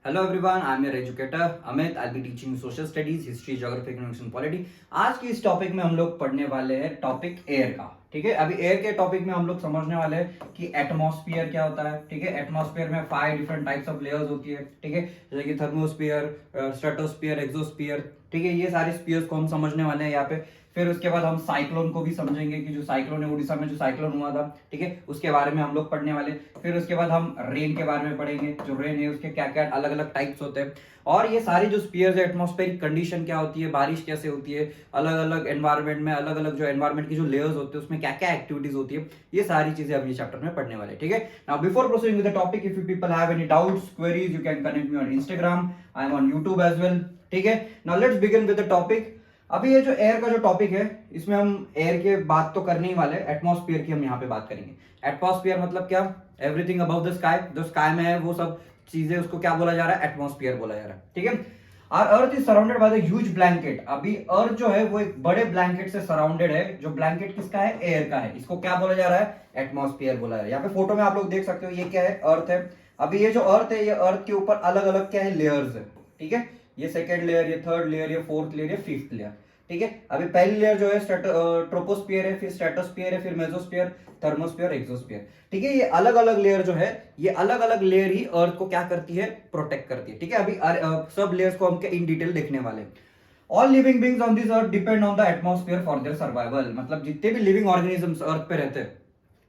Hello everyone, I am your educator Amit. I be teaching social studies, history, geography, economics and polity. आज की इस topic में हम लोग पढ़ने वाले हैं टॉपिक एयर का। ठीक है, अभी एयर के टॉपिक में हम लोग समझने वाले हैं कि एटमॉस्फेयर क्या होता है। ठीक है, एटमॉस्फेयर में 5 डिफरेंट टाइप्स ऑफ लेयर्स होती है। ठीक है, जैसे कि थर्मोस्फीयर, स्ट्रेटोस्फीयर, एक्सोस्फीयर। ठीक है, ये सारे स्फीयर्स को हम समझने वाले हैं यहाँ पे। फिर उसके बाद हम साइक्लोन को भी समझेंगे कि जो साइक्लोन है, उड़ीसा में जो साइक्लोन हुआ था, ठीक है, उसके बारे में हम लोग पढ़ने वाले। फिर उसके बाद हम रेन के बारे में पढ़ेंगे, जो रेन है उसके क्या क्या अलग अलग टाइप्स होते हैं। और ये सारी जो स्पीयर्स है, एटमॉस्फेरिक कंडीशन क्या होती है, बारिश कैसे होती है, अलग अलग एनवायरमेंट में, अलग अलग जो एनवायरमेंट की जो लेयर्स होते हैं उसमें क्या क्या एक्टिविटीज होती है, ये सारी चीजें हम ये चैप्टर में पढ़ने वाले। ठीक है, now before proceeding with the topic, if you people have any doubts, queries, you can connect me on Instagram, I am on YouTube as well. ठीक है, now let's begin with the topic. अभी ये जो air का जो topic है, इसमें हम एयर के बात तो करने ही वाले, एटमॉस्फेयर की हम यहाँ पे बात करेंगे। एटमॉस्फेयर मतलब क्या? एवरीथिंग अबव द स्काई, जो स्काई में है वो सब चीजें, उसको क्या बोला जा रहा है? एटमॉस्फेयर बोला जा रहा है। ठीक है, और earth is surrounded by the huge blanket. अभी अर्थ जो है वो एक बड़े ब्लैंकेट से सराउंडेड है। जो ब्लैंकेट किसका है? एयर का है। इसको क्या बोला जा रहा है? एटमॉस्फेयर बोला जा रहा है। यहाँ पे फोटो में आप लोग देख सकते हो, ये क्या है? अर्थ है। अभी ये जो अर्थ है, ये अर्थ के ऊपर अलग अलग क्या है? लेयर्स है। ठीक है, ये सेकेंड लेयर, ये थर्ड लेयर, ये फोर्थ लेयर, ये फिफ्थ लेयर। ठीक है, अभी पहली लेयर जो है ट्रोपोस्फियर है, फिर स्ट्रेटोस्फियर है, फिर मेसोस्फियर, थर्मोस्फियर, एक्सोस्फियर। ठीक है, ये अलग अलग लेयर जो है, ये अलग अलग लेयर ही अर्थ को क्या करती है? प्रोटेक्ट करती है। ठीक है, अभी सब लेयर्स को हम इन डिटेल देखने वाले। All living beings on this earth depend on the atmosphere for their survival. मतलब जितने भी लिविंग ऑर्गेनिजम्स अर्थ पे रहते हैं,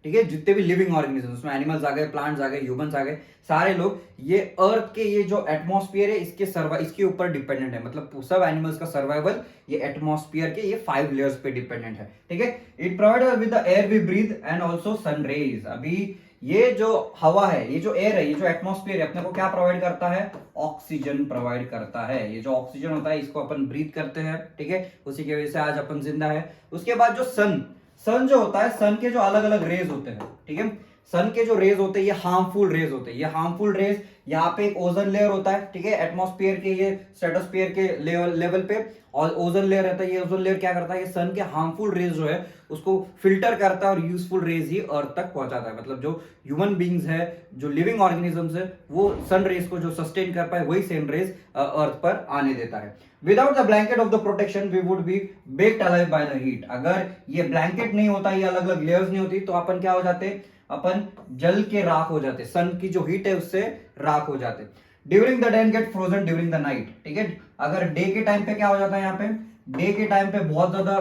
ठीक है, जितने भी लिविंग ऑर्गेनिजम्स, उसमें एनिमल्स आ गए, प्लांट्स आ गए, ह्यूमंस आ गए, सारे लोग ये अर्थ के ये जो एटमॉस्फेयर है इसके ऊपर डिपेंडेंट है। मतलब सब एनिमल्स का सर्वाइवल ये एटमॉस्फेयर के ये 5 लेयर्स पे डिपेंडेंट है। ठीक है, it provide with the air we breathe and also sun rays. अभी ये जो हवा है, ये जो एयर है, ये जो एटमॉस्फेयर है, अपने को क्या प्रोवाइड करता है? ऑक्सीजन प्रोवाइड करता है। ये जो ऑक्सीजन होता है, इसको अपन ब्रीथ करते हैं। ठीक है, उसी की वजह से आज अपन जिंदा है। उसके बाद जो सन जो होता है, सन के जो अलग अलग रेज होते हैं, ठीक है, सन के जो रेज होते हैं ये हार्मफुल रेज होते हैं। ये हार्मफुल रेज, यहाँ पे एक ओजोन लेयर होता है। ठीक है, एटमॉस्फेयर के ये स्ट्रेटोस्फेयर के लेवल पे और ओजोन लेयर रहता है। ये ओजोन लेयर क्या करता है? ये सन के हार्मफुल रेज जो है उसको फिल्टर करता है और यूजफुल रेज ही अर्थ तक पहुंचाता है। मतलब जो ह्यूमन बींग्स है, जो लिविंग ऑर्गेनिजम्स है, वो सन रेज को जो सस्टेन कर पाए, वही सेम रेज अर्थ पर आने देता है। Without the blanket of the protection we would be baked alive by the heat. अगर ये ब्लैंकेट नहीं होता, ये अलग अलग लेयर्स नहीं होती, तो अपन क्या हो जाते? अपन जल के राख हो जाते। सन की जो हीट है उससे राख हो जाते। During the day get frozen during the night. ठीक है, अगर डे के टाइम पे क्या हो जाता है? यहाँ पे डे के टाइम पे बहुत ज्यादा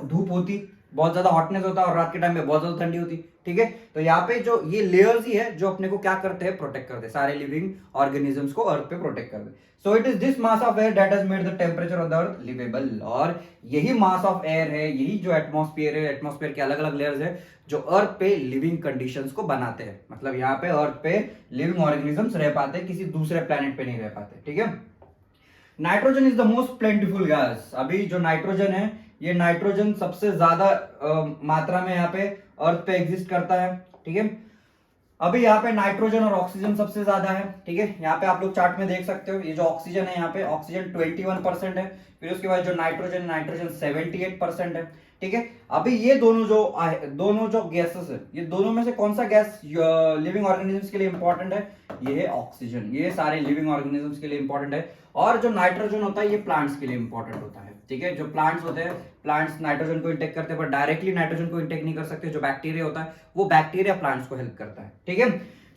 धूप होती, बहुत ज्यादा हॉटनेस होता है, और रात के टाइम में बहुत ज्यादा ठंडी होती। ठीक है, तो यहाँ पे जो ये लेयर्स ही है जो अपने को क्या करते हैं? प्रोटेक्ट करते हैं, सारे लिविंग ऑर्गेनिजम्स को अर्थ पे प्रोटेक्ट करते हैं। So it is this mass of air that has made the temperature of the earth livable. और यही मास ऑफ एयर है, यही जो एटमॉस्फेयर है, एटमॉस्फेयर के अलग अलग लेयर्स है जो अर्थ पे लिविंग कंडीशंस को बनाते हैं। मतलब यहाँ पे अर्थ पे लिविंग ऑर्गेनिजम्स रह पाते हैं, किसी दूसरे प्लेनेट पे नहीं रह पाते। ठीक है, nitrogen is the most प्लेंटिफुल gas. अभी जो नाइट्रोजन है, ये नाइट्रोजन सबसे ज्यादा मात्रा में यहाँ पे अर्थ पे एग्जिस्ट करता है। ठीक है, अभी यहाँ पे नाइट्रोजन और ऑक्सीजन सबसे ज्यादा है। ठीक है, यहाँ पे आप लोग चार्ट में देख सकते हो, ये जो ऑक्सीजन है, यहाँ पे ऑक्सीजन 21% है। फिर उसके बाद जो नाइट्रोजन, नाइट्रोजन 78% है। ठीक है, अभी ये दोनों जो गैसेस है, ये दोनों में से कौन सा गैस लिविंग ऑर्गेनिजम्स के लिए इंपॉर्टेंट है? ये है ऑक्सीजन। ये सारे लिविंग ऑर्गेनिजम्स के लिए इंपॉर्टेंट है। और जो नाइट्रोजन होता है, ये प्लांट्स के लिए इंपॉर्टेंट होता है। ठीक है, जो प्लांट्स होते हैं, प्लांट्स नाइट्रोजन को इंटेक करते हैं, पर डायरेक्टली नाइट्रोजन को इंटेक नहीं कर सकते। जो बैक्टीरिया होता है, वो बैक्टीरिया प्लांट्स को हेल्प करता है। ठीक है,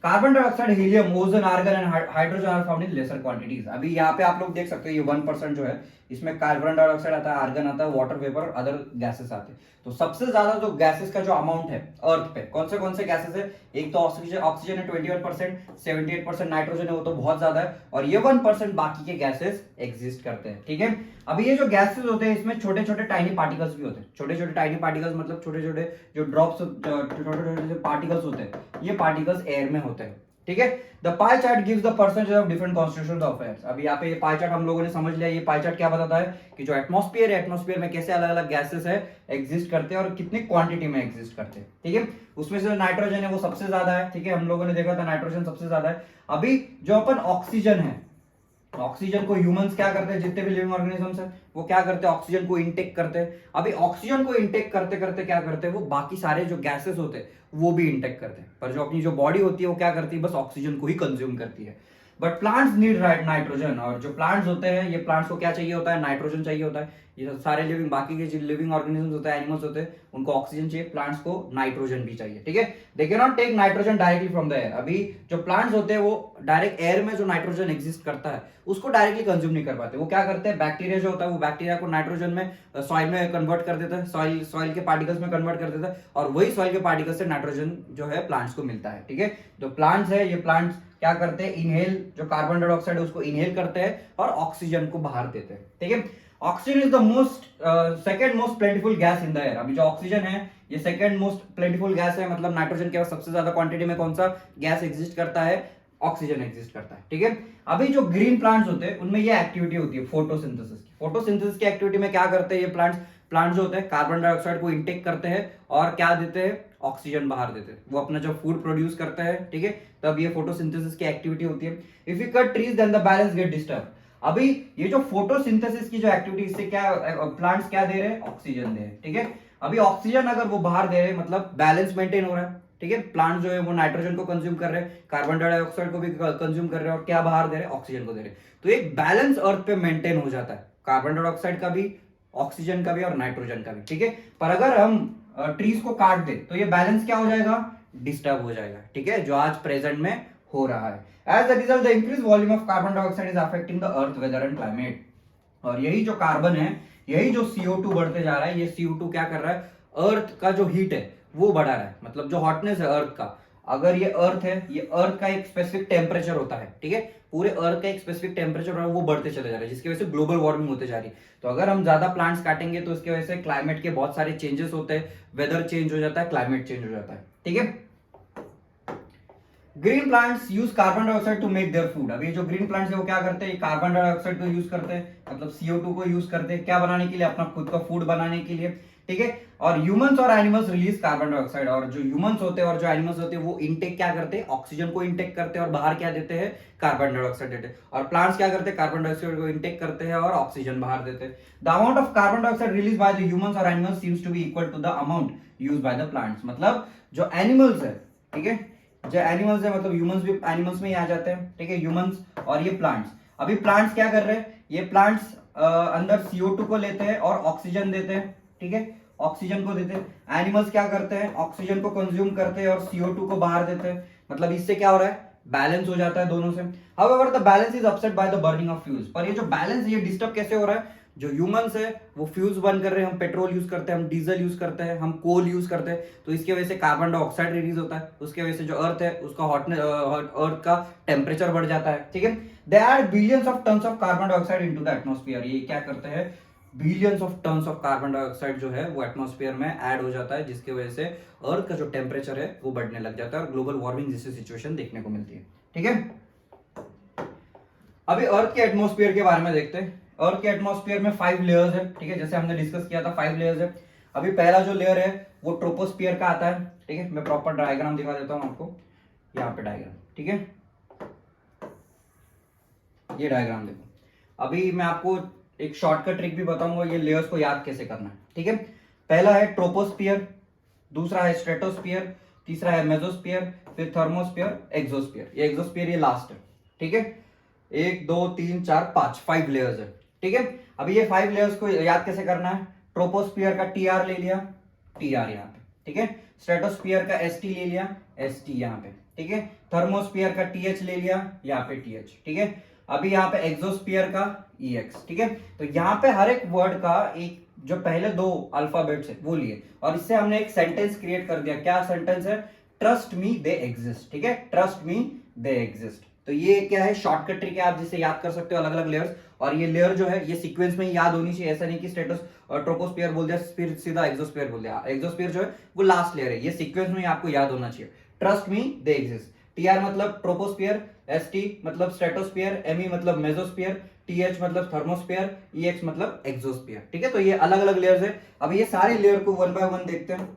carbon dioxide, helium, ozone, argon and hydrogen are found in lesser quantities. अभी यहाँ पे आप लोग देख सकते हो, ये 1% जो है, इसमें कार्बन डाइऑक्साइड आता है, आर्गन आता है, वाटर वेपर और अदर गैसेस आते हैं। तो सबसे ज्यादा जो गैसेस का जो अमाउंट है अर्थ पे, कौन से गैसेस है? एक तो ऑक्सीजन है 21%, 78% नाइट्रोजन है, वो तो बहुत ज्यादा है, और ये 1% बाकी के गैसेस एग्जिस्ट करते हैं। ठीक है, अभी ये जो गैसेस होते हैं, इसमें छोटे छोटे टाइनी पार्टिकल्स भी होते हैं। छोटे छोटे टाइनी पार्टिकल्स मतलब छोटे छोटे जो ड्रॉप्स, छोटे छोटे पार्टिकल्स होते हैं, ये पार्टिकल्स एयर में होते हैं। ठीक है, the pie chart gives the percentage of different constitutions of air. अभी यहाँ पे ये पाई चार्ट हम लोगों ने समझ लिया। ये पाई चार्ट क्या बताता है कि जो एटमॉस्फेयर है, एटमॉस्फेयर में कैसे अलग अलग गैसेस है एग्जिस्ट करते हैं और कितनी क्वांटिटी में एग्जिस्ट करते हैं। ठीक है, उसमें से नाइट्रोजन है वो सबसे ज्यादा है। ठीक है, हम लोगों ने देखा था नाइट्रोजन सबसे ज्यादा है। अभी जो अपन ऑक्सीजन है, ऑक्सीजन को ह्यूमंस क्या करते हैं? जितने भी लिविंग ऑर्गेनिजम्स हैं, वो क्या करते हैं? ऑक्सीजन को इंटेक करते हैं। अभी ऑक्सीजन को इंटेक करते करते क्या करते हैं? वो बाकी सारे जो गैसेस होते हैं वो भी इंटेक करते हैं। पर जो अपनी जो बॉडी होती है, वो क्या करती है? बस ऑक्सीजन को ही कंज्यूम करती है। बट प्लांट्स नीड नाइट्रोजन, और जो प्लांट्स होते हैं ये प्लांट्स को क्या चाहिए होता है, नाइट्रोजन चाहिए होता है। ये सारे लिविंग, बाकी के जो लिविंग ऑर्गेनिजम्स होते हैं, एनिमल्स होते हैं, उनको ऑक्सीजन चाहिए, प्लांट्स को नाइट्रोजन भी चाहिए, ठीक है। They can not take nitrogen directly from the air. अभी जो प्लांट्स होते हैं वो डायरेक्ट एयर में जो नाइट्रोजन एग्जिस्ट करता है उसको डायरेक्टली कंज्यूम नहीं कर पाते। वो क्या करते हैं, बैक्टीरिया जो होता है वो बैक्टीरिया को नाइट्रोजन में सॉइल में कन्वर्ट कर देता है, सॉइल के पार्टिकल्स में कन्वर्ट कर देता है, और वही सॉइल के पार्टिकल्स से नाइट्रोजन जो है प्लांट्स को मिलता है, ठीक है। जो प्लांट्स है, ये प्लांट्स क्या करते हैं, इनहेल, जो कार्बन डाइऑक्साइड है उसको इनहेल करते हैं और ऑक्सीजन को बाहर देते हैं, ठीक है। Oxygen is the most second most प्लेंटिफुल gas in the air. अभी जो ऑक्सीजन है ये सेकंड मोस्ट प्लेंटिफुल गैस है, मतलब नाइट्रोजन के बाद सबसे ज्यादा क्वांटिटी में कौन सा गैस एग्जिस्ट करता है, ऑक्सीजन एग्जिस्ट करता है, ठीक है। अभी जो ग्रीन प्लांट्स होते हैं उनमें ये एक्टिविटी होती है फोटोसिंथेसिस की। फोटोसिंथेसिस की एक्टिविटी में क्या करते हैं ये प्लांट्स जो होते हैं कार्बन डाइऑक्साइड को इंटेक करते हैं और क्या देते हैं, ऑक्सीजन बाहर देते हैं। वो अपना जो फूड प्रोड्यूस करते हैं, ठीक है, तब ये फोटोसिंथेसिस की एक्टिविटी होती है। If you cut trees then the balance get disturb. अभी ये जो फोटोसिंथेसिस की जो एक्टिविटी, इससे क्या प्लांट्स क्या दे रहे हैं, ऑक्सीजन दे रहे हैं, ठीक है। अभी ऑक्सीजन अगर वो बाहर दे रहे हैं मतलब बैलेंस मेंटेन हो रहा है, ठीक है। प्लांट जो है वो नाइट्रोजन को कंज्यूम कर रहे हैं, कार्बन डाइऑक्साइड को भी कंज्यूम कर रहे हैं, और क्या बाहर दे रहे हैं, ऑक्सीजन को दे रहे हैं। तो एक बैलेंस अर्थ पे मेंटेन हो जाता है, कार्बन डाइऑक्साइड का भी, ऑक्सीजन का भी और नाइट्रोजन का भी, ठीक है। पर अगर हम ट्रीज को काट दे तो ये बैलेंस क्या हो जाएगा, डिस्टर्ब हो जाएगा, ठीक है, जो आज प्रेजेंट में हो रहा है। As a result the increase volume of carbon dioxide is affecting the earth weather and climate. और यही जो कार्बन है, यही जो CO2 बढ़ते जा रहा है, ये CO2 क्या कर रहा है, अर्थ का जो हीट है वो बढ़ा रहा है, मतलब जो हॉटनेस है अर्थ का। अगर ये अर्थ है, ये अर्थ का एक स्पेसिफिक टेम्परेचर होता है, ठीक है, पूरे अर्थ का एक स्पेसिफिक टेम्परेचर है, वो बढ़ते चले जा रहा है, जिसकी वजह से ग्लोबल वार्मिंग होते जा रही है। तो अगर हम ज्यादा प्लांट्स काटेंगे तो इसकी वजह से क्लाइमेट के बहुत सारे चेंजेस होते हैं, वेदर चेंज हो जाता है, क्लाइमेट चेंज हो जाता है, ठीक है। Green plants use carbon dioxide to make their food. अभी जो ग्रीन प्लांट्स है वो क्या करते हैं, कार्बन डाइऑक्साइड को यूज करते हैं, मतलब CO2 को यूज करते हैं, क्या बनाने के लिए, अपना खुद का फूड बनाने के लिए, ठीक है। और ह्यूमंस और एनिमल्स रिलीज कार्बन डाइऑक्साइड, और जो ह्यूमंस होते हैं और जो एनिमल्स होते हैं वो इंटेक क्या करते हैं, ऑक्सीजन को इंटेक करते हैं और बाहर क्या देते हैं, कार्बन डाइऑक्साइड देते हैं। और प्लांट्स क्या करते हैं, कार्बन डाइऑक्साइड को इंटेक करते हैं और ऑक्सीजन बाहर देते हैं। The amount of carbon dioxide release by the humans और animals seems to be equal to the amount used by the plants. मतलब जो एनिमल्स है, ठीक है, जो एनिमल्स है, मतलब ह्यूमंस भी एनिमल्स में ही आ जाते हैं, ठीक है, ह्यूमंस और ये प्लांट्स। अभी प्लांट्स क्या कर रहे हैं, ये प्लांट्स अंदर CO2 को लेते हैं और ऑक्सीजन देते हैं, ठीक है, ऑक्सीजन को देते हैं। एनिमल्स क्या करते हैं, ऑक्सीजन को कंज्यूम करते हैं और CO2 को बाहर देते हैं। मतलब इससे क्या हो रहा है, बैलेंस हो जाता है दोनों से। However the balance is upset by the burning of fuels. पर ये जो बैलेंस है ये डिस्टर्ब कैसे हो रहा है, जो ह्यूमंस है वो फ्यूल्स बर्न कर रहे हैं, हम पेट्रोल यूज करते हैं, हम डीजल यूज करते हैं, हम कोल यूज करते हैं, तो इसकी वजह से कार्बन डाइऑक्साइड रिलीज होता है, उसकी वजह से जो अर्थ है उसका हॉटनेस, अर्थ का टेम्परेचर बढ़ जाता है, ठीक है। They add billions of tons of carbon dioxide into the atmosphere. ये क्या करते हैं, billions of tons of carbon dioxide जो है वो एटमॉस्फेयर में ऐड हो जाता है, जिसकी वजह से अर्थ का जो टेम्परेचर है वो बढ़ने लग जाता है और ग्लोबल वार्मिंग जैसी सिचुएशन देखने को मिलती है, ठीक है। अभी अर्थ के एटमॉस्फेयर के बारे में देखते हैं। अर्थ के एटमॉस्फेयर में 5 लेयर्स है, ठीक है, जैसे हमने डिस्कस किया था 5 लेयर्स है। अभी पहला जो लेयर है वो ट्रोपोस्फियर का आता है, ठीक है, मैं प्रॉपर डायग्राम दिखा देता हूं आपको, यहाँ पे डायग्राम, ठीक है, ये डायग्राम देखो। अभी मैं आपको एक शॉर्टकट ट्रिक भी बताऊंगा, ये लेयर्स को याद कैसे करना है, ठीक है। पहला है ट्रोपोस्फियर, दूसरा है स्ट्रेटोस्फियर, तीसरा है मेसोस्फियर, फिर थर्मोस्फियर, एक्सोस्फियर। ये एक्सोस्फियर ये लास्ट है, ठीक है। 1 2 3 4 5 5 लेयर्स है, ठीक है। अभी ये 5 लेयर्स को याद कैसे करना है, ट्रोपोस्फियर का TR ले लिया, TR यहाँ पे, ठीक है। स्ट्रेटोस्फियर का ST ले लिया, ST यहाँ पे, ठीक है। थर्मोस्फियर का TH ले लिया, यहाँ पे TH, ठीक है। अभी यहाँ पे एक्सोस्फियर का EX, ठीक है। तो यहाँ पे हर एक वर्ड का एक जो पहले 2 अल्फाबेट्स है वो लिए और इससे हमने एक सेंटेंस क्रिएट कर दिया। क्या सेंटेंस है, ट्रस्ट मी दे एग्जिस्ट, ठीक है, ट्रस्ट मी दे एग्जिस्ट। तो ये क्या है, शॉर्टकट ट्रिक है, आप जिसे याद कर सकते हो अलग अलग लेयर्स। और ये लेयर जो है ये सीक्वेंस में ही याद होनी चाहिए, ऐसा नहीं कि स्टेटस और ट्रोपोस्फियर बोल दिया फिर सीधा एक्सोस्फियर बोल दिया। एक्सोस्फियर जो है वो लास्ट लेयर है, ये सीक्वेंस में ही आपको याद होना चाहिए। Trust me they exist, TR मतलब ट्रोपोस्फियर, ST मतलब स्ट्रेटोस्फियर, ME मतलब मेसोस्फियर, TH मतलब थर्मोस्फियर, EX मतलब एक्सोस्फियर, ठीक है। तो ये अलग अलग लेयर्स है। अब ये सारे लेयर को 1 बाय 1 देखते हैं।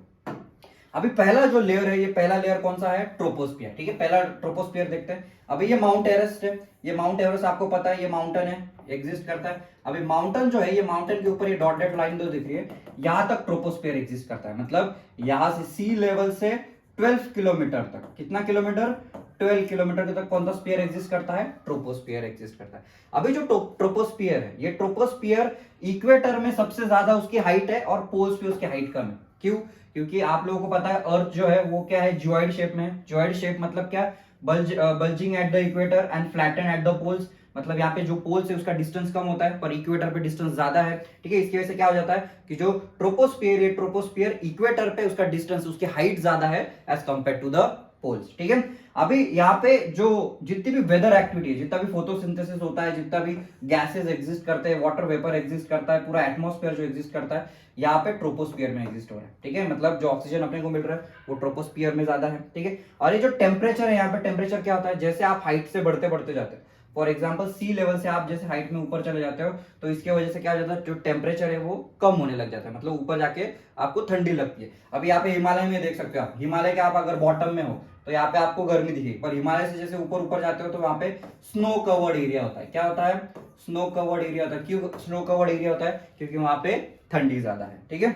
अभी पहला जो लेयर है, ये पहला लेयर कौन सा है, ट्रोपोस्फियर, ठीक है। पहला ट्रोपोस्फियर देखते हैं। अभी ये माउंट एवरेस्ट है, ये माउंट एवरेस्ट आपको पता है ये माउंटेन है, एग्जिस्ट करता है। अभी माउंटेन जो है, ये माउंटेन के ऊपर ये डॉटेड लाइन जो दिख रही है, यहां तक ट्रोपोस्फियर एग्जिस्ट करता है। मतलब यहां से सी लेवल से 12 किलोमीटर तक, कितना किलोमीटर, 12 किलोमीटर तक कौन सा स्फीयर एग्जिस्ट करता है, ट्रोपोस्फियर एग्जिस्ट करता है। अभी जो ट्रोपोस्फियर है, ये ट्रोपोस्फियर इक्वेटर में सबसे ज्यादा उसकी हाइट है और पोल्स पे उसकी हाइट कम है। क्यों? क्योंकि आप लोगों को पता है अर्थ जो है वो क्या है, जियोइड शेप में है। जियोइड शेप मतलब क्या, bulging at the equator and flatten at the poles. मतलब यहाँ पे जो पोल्स है उसका डिस्टेंस कम होता है पर इक्वेटर पे डिस्टेंस ज्यादा है, ठीक है। इसकी वजह से क्या हो जाता है कि जो ट्रोपोस्फियर, ये ट्रोपोस्फियर इक्वेटर पे उसका डिस्टेंस, उसकी हाइट ज्यादा है as compare to the poles, ठीक है। अभी यहाँ पे जो जितनी भी वेदर एक्टिविटी है, जितना भी फोटोसिंथेसिस होता है, जितना भी गैसेस एग्जिस्ट करते हैं, वाटर वेपर एग्जिस्ट करता है, पूरा एटमॉस्फेयर जो एग्जिस्ट करता है यहाँ पे ट्रोपोस्फियर में एग्जिस्ट हो रहा है, ठीक है। मतलब जो ऑक्सीजन अपने को मिल रहा है वो ट्रोपोस्फियर में ज्यादा है, ठीक है। और ये जो टेम्परेचर है, यहाँ पे टेम्परेचर क्या होता है, जैसे आप हाइट से बढ़ते बढ़ते जाते हैं, फॉर एग्जाम्पल सी लेवल से आप जैसे हाइट में ऊपर चले जाते हो तो इसके वजह से क्या हो जाता है, जो टेम्परेचर है वो कम होने लग जाता है, मतलब ऊपर जाके आपको ठंडी लगती है। अभी यहाँ पे हिमालय में देख सकते हो आप, हिमालय के आप अगर बॉटम में हो तो यहाँ पे आपको गर्मी दिखेगी, पर हिमालय से जैसे ऊपर ऊपर जाते हो तो वहां पे स्नो कवर्ड एरिया होता है। क्या होता है, स्नो कवर्ड एरिया होता है। क्यों स्नो कवर्ड एरिया होता है, क्योंकि वहां पे ठंडी ज्यादा है, ठीक है।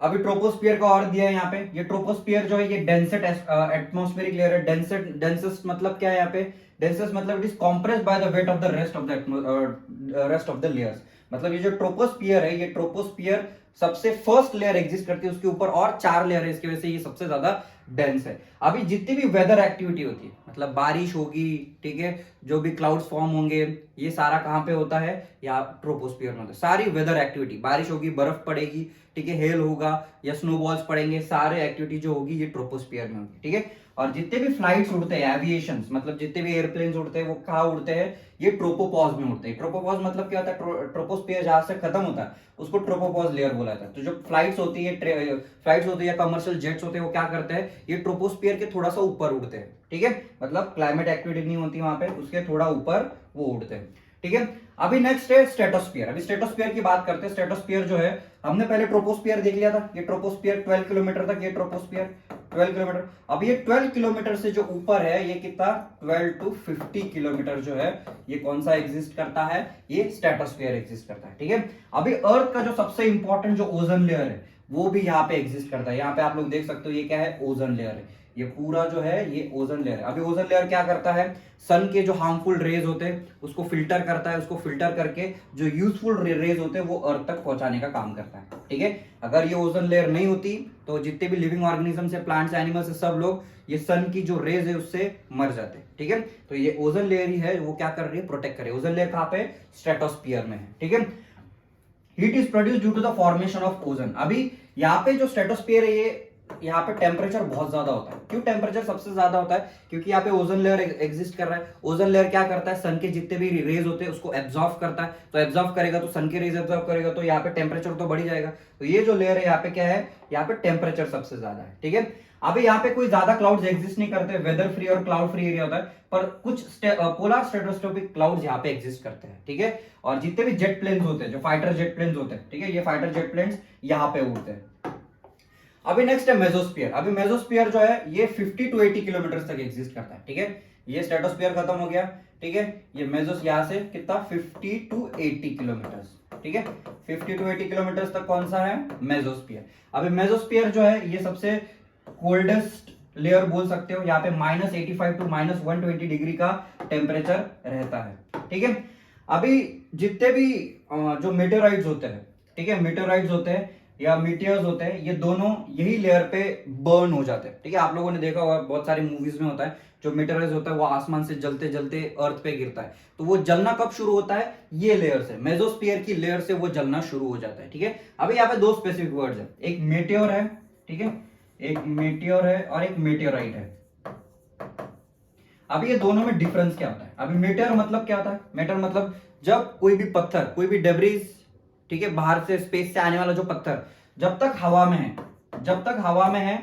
अभी ट्रोपोस्फियर का और दिया है यहाँ पे, ये ट्रोपोस्फियर जो है ये डेंसेस्ट एटमॉस्फेरिक लेयर है। डेंसेस्ट मतलब क्या है यहाँ पे, डेंसेस्ट मतलब it is compressed bye the weight of the rest of the layers. मतलब ये जो ट्रोपोस्फियर है, ये ट्रोपोस्फियर सबसे फर्स्ट लेयर एग्जिस्ट करती है, उसके ऊपर और 4 लेयर है, इसकी वजह से ये सबसे ज्यादा डेंस है। अभी जितनी भी वेदर एक्टिविटी होती है, मतलब बारिश होगी, ठीक है, जो भी क्लाउड्स फॉर्म होंगे, ये सारा कहां पे होता है, या ट्रोपोस्फियर में होता है। सारी वेदर एक्टिविटी, बारिश होगी, बर्फ पड़ेगी, ठीक है, हेल होगा या स्नोबॉल्स पड़ेंगे, सारे एक्टिविटी जो होगी ये ट्रोपोस्फियर में होगी, ठीक है। और जितने भी फ्लाइट्स उड़ते हैं, एविएशन मतलब जितने भी एयरप्लेन्स उड़ते हैं वो कहाँ उड़ते हैं, ये ट्रोपोपॉज में उड़ते हैं। ट्रोपोपॉज मतलब क्या होता है, ट्रोपोस्फियर जहां से खत्म होता है उसको ट्रोपोपॉज लेयर बोला जाता है। तो जो फ्लाइट्स होती है या कमर्शियल जेट्स होते हैं, वो क्या करते हैं, ये ट्रोपोस्फियर के थोड़ा सा ऊपर उड़ते हैं, ठीक है। मतलब क्लाइमेट एक्टिविटी नहीं होती वहां पे, उसके थोड़ा ऊपर वो उड़ते हैं, ठीक है। अभी नेक्स्ट है स्ट्रेटोस्फियर। अभी स्ट्रेटोस्फियर की बात करते हैं। स्ट्रेटोस्फियर जो है, हमने पहले ट्रोपोस्फियर देख लिया था, ये ट्रोपोस्फियर 12 किलोमीटर तक, ये ट्रोपोस्फियर 12 किलोमीटर। अब ये 12 किलोमीटर से जो ऊपर है, ये कितना, 12 to 50 किलोमीटर जो है, ये कौन सा एग्जिस्ट करता है, ये स्ट्रेटोस्फियर एग्जिस्ट करता है, ठीक है। अभी अर्थ का जो सबसे इंपॉर्टेंट जो ओजोन लेयर है वो भी यहाँ पे एग्जिस्ट करता है। यहाँ पे आप लोग देख सकते हो ये क्या है, ओजोन लेयर है। ये पूरा जो है ये ओजोन लेयर है। अभी ओजोन लेयर क्या करता है, सन के जो हार्मफुल रेज होते हैं उसको फिल्टर करता है, उसको फिल्टर करके जो यूजफुल रेज होते हैं वो अर्थ तक पहुंचाने का काम करता है, ठीक है। अगर ये ओजोन लेयर नहीं होती तो जितने भी लिविंग ऑर्गेनिज्म है, प्लांट्स, एनिमल्स है, सब लोग ये सन की जो रेज है उससे मर जाते हैं, ठीक है। तो ये ओजोन लेयर ही है वो क्या कर रही है, प्रोटेक्ट कर रही है। ओजोन लेयर कहाँ पे, स्ट्रेटोस्फियर में है, ठीक है। Heat is produce due to the formation of ozone. अभी यहाँ पे जो स्ट्रेटोस्फियर है, ये यहाँ पे टेम्परेचर बहुत ज्यादा होता है। क्यों टेम्परेचर सबसे ज्यादा होता है, क्योंकि यहाँ पे ओजोन लेयर एग्जिस्ट कर रहा है। ओजोन लेयर क्या करता है, सन के जितने भी रेज होते हैं उसको एब्जॉर्ब करता है। तो एब्जॉर्ब करेगा तो सन के रेज एब्जॉर्ब करेगा तो यहाँ पे टेम्परेचर तो बढ़ ही जाएगा। तो ये जो लेयर है यहाँ पे क्या है, यहाँ पे टेम्परेचर सबसे ज्यादा है, ठीक है। अभी यहाँ पे कोई ज्यादा क्लाउड्स एग्जिस्ट नहीं करते, वेदर फ्री और क्लाउड फ्री एरिया होता है, पर कुछ पोलर स्ट्रेटोस्फेरिक क्लाउड्स यहाँ पे एग्जिस्ट करते हैं, ठीक है। और जितने भी जेट प्लेन्स होते हैं, जो फाइटर जेट प्लेन्स होते हैं, ठीक है, ये फाइटर जेट प्लेन्स यहाँ पे उड़ते हैं। अभी नेक्स्ट है मेसोस्फीयर। अभी मेसोस्फीयर जो है ये 50 to 80 किलोमीटर तक एग्जिस्ट करता है, ठीक है। ये स्ट्रेटोस्फीयर खत्म हो गया, ठीक है। ये मेसोस यहाँ से कितना, 50 to 80 किलोमीटर, ठीक है। 50 to 80 किलोमीटर तक कौन सा है, मेसोस्फीयर। अभी मेसोस्फीयर जो है ये सबसे कोल्डेस्ट लेयर बोल सकते हो। यहाँ पे -85 to -120 डिग्री का टेम्परेचर रहता है, ठीक है। अभी जितने भी जो मेटेराइड्स होते हैं, ठीक है, मेटेराइड्स होते हैं या मीटियर्स होते हैं, ये दोनों यही लेयर पे बर्न हो जाते हैं, ठीक है। आप लोगों ने देखा होगा बहुत सारी मूवीज में होता है, जो मेटेराइड्स होता है वो आसमान से जलते जलते अर्थ पे गिरता है। तो वो जलना कब शुरू होता है, ये लेयर से, मेसोस्फीयर की लेयर से वो जलना शुरू हो जाता है, ठीक है। अभी यहाँ पे दो स्पेसिफिक वर्ड्स है, एक मेटियोर है, ठीक है, एक मेटियोर है और एक मेटेराइट है। अभी ये दोनों में डिफरेंस क्या होता है। अभी मेटेर मतलब क्या होता है, मेटेर मतलब जब कोई भी पत्थर, कोई भी डेब्रिज, ठीक है, बाहर से स्पेस से आने वाला जो पत्थर जब तक हवा में है, जब तक हवा में है,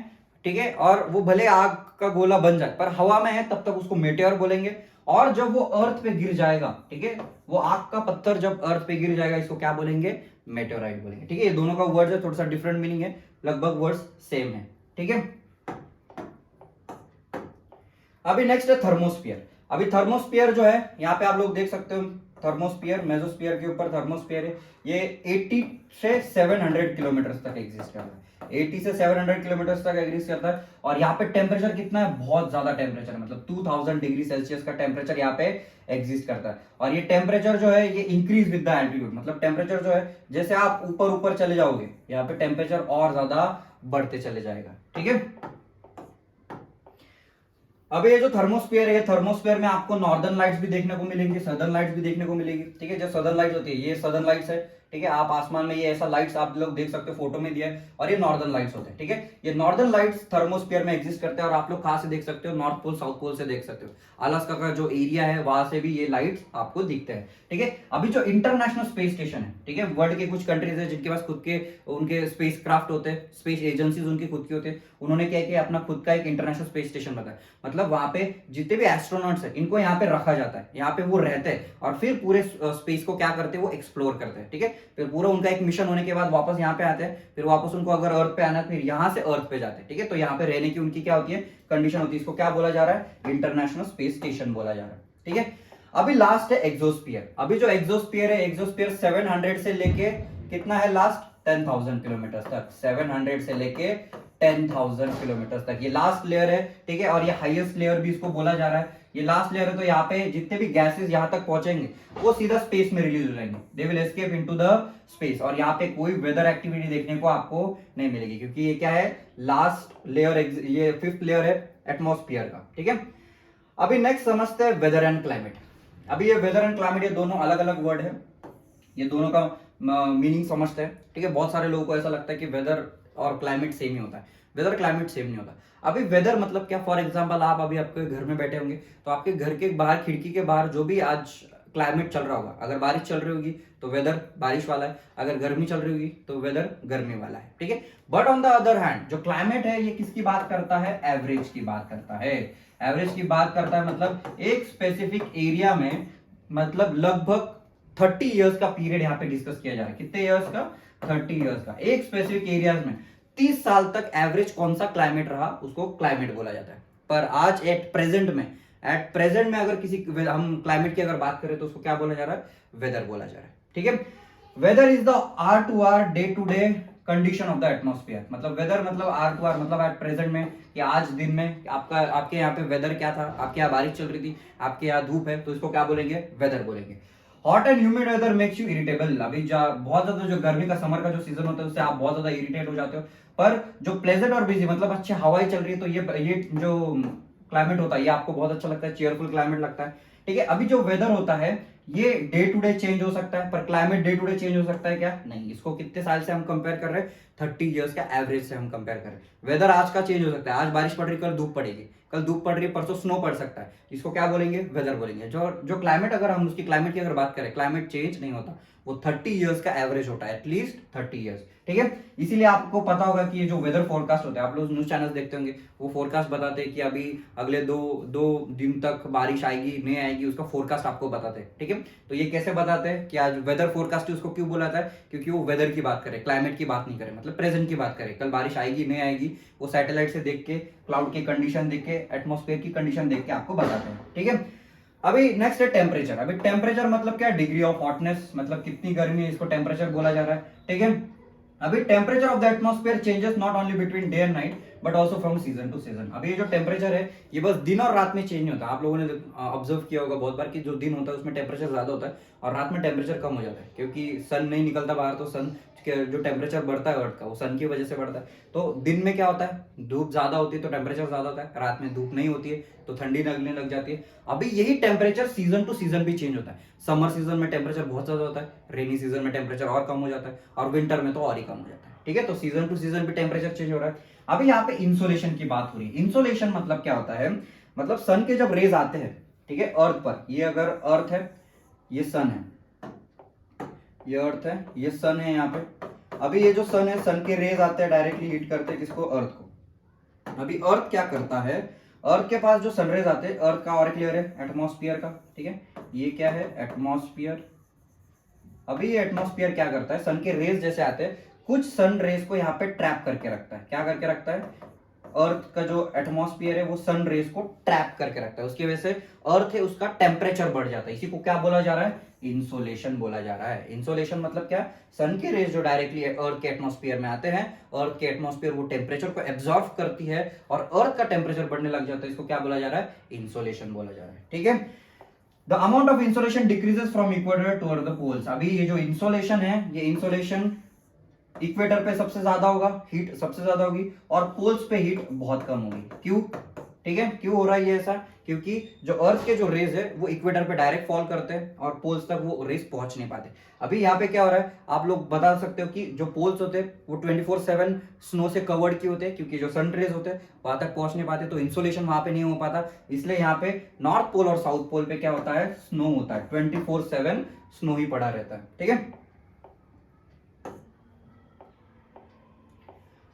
ठीक है, और वो भले आग का गोला बन जाए पर हवा में है तब तक उसको मेटेर बोलेंगे। और जब वो अर्थ पे गिर जाएगा, ठीक है, वो आग का पत्थर जब अर्थ पे गिर जाएगा इसको क्या बोलेंगे, मेटेओराइट बोलेंगे, ठीक है। ये दोनों का वर्ड है, थोड़ा सा डिफरेंट मीनिंग है, लगभग वर्ड्स सेम है, ठीक है। अभी नेक्स्ट है थर्मोस्फियर। अभी थर्मोस्फियर जो है यहाँ पे आप लोग देख सकते हो, थर्मोस्फियर मेसोस्फियर के ऊपर थर्मोस्फियर है, ये 80 से 700 किलोमीटर तक एग्जिस्ट कर रहा है। 80 से 700 किलोमीटर तक एग्जिस्ट करता है। और यहाँ पे टेम्परेचर कितना है, बहुत ज्यादा टेम्परेचर, मतलब 2000 डिग्री सेल्सियस का टेम्परेचर यहाँ पे एग्जिस्ट करता है। और ये टेम्परेचर जो है ये इंक्रीज विद द एल्टीट्यूड, मतलब टेम्परेचर जो है जैसे आप ऊपर ऊपर चले जाओगे यहाँ पे टेम्परेचर और ज्यादा बढ़ते चले जाएगा, ठीक है। अब ये जो थर्मोस्फीयर है, थर्मोस्फीयर में आपको नॉर्दर्न लाइट्स भी देखने को मिलेंगी, सदर्न लाइट्स भी देखने को मिलेगी, ठीक है। जो सदर्न लाइट्स होती है ये सदर्न लाइट्स है, ठीक है। आप आसमान में ये ऐसा लाइट्स आप लोग देख सकते हो, फोटो में दिया है, और ये नॉर्दर्न लाइट्स होते हैं, ठीक है। ये नॉर्दर्न लाइट्स थर्मोस्फीयर में एग्जिस्ट करते हैं, और आप लोग कहां से देख सकते हो, नॉर्थ पोल साउथ पोल से देख सकते हो। अलास्का का जो एरिया है वहां से भी ये लाइट्स आपको दिखते हैं, ठीक है। अभी जो इंटरनेशनल स्पेस स्टेशन है, ठीक है, वर्ल्ड के कुछ कंट्रीज है जिनके पास खुद के उनके स्पेस क्राफ्ट होते हैं, स्पेस एजेंसीज उनकी खुद की होती है, उन्होंने क्या किया अपना खुद का एक इंटरनेशनल स्पेस स्टेशन बनाया। मतलब वहां पे जितने भी एस्ट्रोनॉट्स है इनको यहाँ पे रखा जाता है, यहाँ पे वो रहते हैं और फिर पूरे स्पेस को क्या करते हैं, वो एक्सप्लोर करते हैं, ठीक है। फिर पूरा उनका एक मिशन होने के बाद वापस यहाँ पे आते हैं, फिर वापस उनको अगर अर्थ पे आना है फिर यहाँ से अर्थ पे जाते हैं, ठीक है। तो यहाँ पे रहने की उनकी क्या होती है, कंडीशन होती है। इसको क्या बोला जा रहा है, इंटरनेशनल स्पेस स्टेशन बोला जा रहा है, ठीक है। अभी लास्ट है एक्सोस्फीयर। अभी जो एक्सोस्फीयर है, एक्सोस्फीयर 700 से लेके कितना है लास्ट, 10,000 किलोमीटर तक, 700 से लेके 10,000 किलोमीटर तक ये लास्ट लेयर है, ठीक है। और ये हाईएस्ट लेयर भी इसको बोला जा रहा है, ये लास्ट लेयर है। तो यहाँ पे जितने भी गैसेस यहाँ तक पहुंचेंगे वो सीधा स्पेस में रिलीज हो जाएंगे, they will escape into the space. और यहाँ पे कोई वेदर एक्टिविटी देखने को आपको नहीं मिलेगी, क्योंकि ये क्या है, लास्ट लेयर, ये 5th लेयर है एटमॉस्फेयर का, ठीक है। अभी नेक्स्ट समझते हैं वेदर एंड क्लाइमेट। अभी ये वेदर एंड क्लाइमेट ये दोनों अलग अलग वर्ड है, ये दोनों का मीनिंग समझते हैं, ठीक है। बहुत सारे लोगों को ऐसा लगता है कि वेदर और क्लाइमेट सेम ही होता है, वेदर क्लाइमेट सेम नहीं होता। अभी वेदर मतलब क्या, फॉर एग्जांपल आप अभी आपके घर में बैठे होंगे तो आपके घर के बाहर, खिड़की के बाहर जो भी आज क्लाइमेट चल रहा होगा, अगर बारिश चल रही होगी तो वेदर बारिश वाला है, अगर गर्मी चल रही होगी तो वेदर गर्मी वाला है, ठीक है। But on the other hand जो क्लाइमेट है ये किसकी बात करता है, एवरेज की बात करता है, एवरेज की बात करता है। मतलब एक स्पेसिफिक एरिया में, मतलब लगभग 30 इयर्स का पीरियड यहाँ पे डिस्कस किया जा रहा है। कितने इयर्स का, 30 इयर्स का। एक स्पेसिफिक एरियाज में 30 साल तक एवरेज कौन सा क्लाइमेट रहा उसको क्लाइमेट बोला जाता है। पर आज एट प्रेजेंट में अगर किसी हम क्लाइमेट की अगर बात करें तो उसको क्या बोला जा रहा है, वेदर बोला जा रहा है, ठीक है। Weather is the hour to hour, day to day condition of the atmosphere. मतलब वेदर मतलब आर टू आर, मतलब एट प्रेजेंट में कि आज दिन में आपके यहाँ पे वेदर क्या था, आपके यहाँ बारिश चल रही थी, आपके यहाँ धूप है, तो इसको क्या बोलेंगे, वेदर बोलेंगे। Hot and humid weather makes you irritable. अभी बहुत ज्यादा जो गर्मी का समर का जो सीजन होता है उससे आप बहुत ज्यादा इरिटेट हो जाते हो। पर जो प्लेजेंट और बिजी, मतलब अच्छी हवाएं चल रही है, तो ये जो क्लाइमेट होता है ये आपको बहुत अच्छा लगता है, चेयरफुल क्लाइमेट लगता है, ठीक है। अभी जो वेदर होता है ये डे टू डे चेंज हो सकता है, पर climate day to day change हो सकता है क्या, नहीं। इसको कितने साल से हम कंपेयर कर रहे हैं, 30 इयर्स का एवरेज से हम कंपेयर कर रहे हैं। वेदर आज का चेंज हो सकता है, आज बारिश पड़ रही, कल धूप पड़ेगी, कल धूप पड़ रही है, परसों स्नो पड़ सकता है, इसको क्या बोलेंगे, वेदर बोलेंगे। जो क्लाइमेट, अगर हम उसकी क्लाइमेट की अगर बात करें, क्लाइमेट चेंज नहीं होता, वो 30 इयर्स का एवरेज होता है, एटलीस्ट 30 इयर्स, ठीक है। इसीलिए आपको पता होगा कि ये जो वेदर फोरकास्ट होता है, आप लोग न्यूज चैनल्स देखते होंगे, वो फोरकास्ट बताते हैं कि अभी अगले दो दिन तक बारिश आएगी नहीं आएगी, उसका फोरकास्ट आपको बताते हैं, ठीक है। तो ये कैसे बताते हैं कि आज वेदर फोरकास्ट उसको क्यों बुलाता है, क्योंकि वो वेदर की बात करे, क्लाइमेट की बात नहीं करे, मतलब प्रेजेंट की बात करे, कल बारिश आएगी नहीं आएगी, वो सैटेलाइट से देख के, क्लाउड की कंडीशन देख के, एटमॉस्फेयर की कंडीशन देख के आपको बताते हैं, ठीक है। अभी नेक्स्ट है टेम्परेचर। अभी टेम्परेचर मतलब क्या, डिग्री ऑफ हॉटनेस, मतलब कितनी गर्मी है, इसको टेम्परेचर बोला जा रहा है, ठीक है। अभी temperature of the atmosphere changes not only between day and night but also from season two season. अभी ये जो टेम्परेचर है ये बस दिन और रात में चेंज होता है। आप लोगों ने ऑब्जर्व किया होगा बहुत बार कि जो दिन होता है उसमें टेम्परेचर ज्यादा होता है और रात में टेम्परेचर कम हो जाता है, क्योंकि सन नहीं निकलता बाहर, तो सन जो टेम्परेचर बढ़ता है अर्थ का वो सन की वजह से बढ़ता है। तो दिन में क्या होता है, धूप ज्यादा होती है तो टेम्परेचर ज्यादा होता है, रात में धूप नहीं होती है तो ठंडी लगने लग जाती है। अभी यही टेम्परेचर सीजन टू सीजन भी चेंज होता है। समर सीजन में टेम्परेचर बहुत ज्यादा होता है, रेनी सीजन में टेम्परेचर और कम हो जाता है, और विंटर में तो और ही कम हो जाता है, ठीक है। तो सीजन टू सीजन भी टेम्परेचर चेंज हो रहा है। अभी यहाँ पे इंसोलेशन की बात हो रही है। इंसोलेशन मतलब क्या होता है, मतलब सन के जब रेज आते हैं, ठीक है, अर्थ पर, ये अगर अर्थ है, ये सन है, ये अर्थ है, ये सन है यहाँ पे। अभी ये जो सन है, सन के रेज आते हैं, डायरेक्टली हिट करते हैं किसको, अर्थ को। अभी अर्थ क्या करता है, अर्थ के पास जो सनरेज आते हैं, अर्थ का और एक लेयर है एटमॉस्फेयर का, ठीक है, ये क्या है, एटमॉस्फेयर। अभी ये एटमॉस्फेयर क्या करता है, सन के रेज जैसे आते हैं, कुछ सन रेज को यहाँ पे ट्रैप करके रखता है। क्या करके रखता है, अर्थ का जो एटमॉस्फेयर है वो सन रेस को ट्रैप करके रखता है, उसकी वजह से अर्थ है उसका टेम्परेचर बढ़ जाता है। इसी को क्या बोला जा रहा है? इंसोलेशन बोला जा रहा है। इंसोलेशन मतलब क्या? सन की रेज जो डायरेक्टली अर्थ के एटमॉस्फेयर में आते हैं, अर्थ के एटमॉस्फेयर वो टेम्परेचर को एब्जॉर्ब करती है और अर्थ का टेम्परेचर बढ़ने लग जाता है, इसको क्या बोला जा रहा है? इंसोलेशन बोला जा रहा है। ठीक है, the amount of insolation decreases from equator toward the poles. अभी ये जो इंसोलेशन है, ये इंसोलेशन इक्वेटर पे सबसे ज्यादा होगा, हीट सबसे ज्यादा होगी, और पोल्स पे हीट बहुत कम होगी। क्यों? ठीक है, क्यों हो रहा है ये ऐसा? क्योंकि जो अर्थ के जो रेज है वो इक्वेटर पे डायरेक्ट फॉल करते हैं और पोल्स तक वो रेज पहुंच नहीं पाते। अभी यहाँ पे क्या हो रहा है, आप लोग बता सकते हो कि जो पोल्स होते हैं वो 24/7 स्नो से कवर्ड क्यों होते हैं? क्योंकि जो सन रेज होते हैं वहां तक पहुंच नहीं पाते, तो इंसोलेशन वहां पे नहीं हो पाता। इसलिए यहाँ पे नॉर्थ पोल और साउथ पोल पे क्या होता है? स्नो होता है, 24/7 स्नो ही पड़ा रहता है। ठीक है,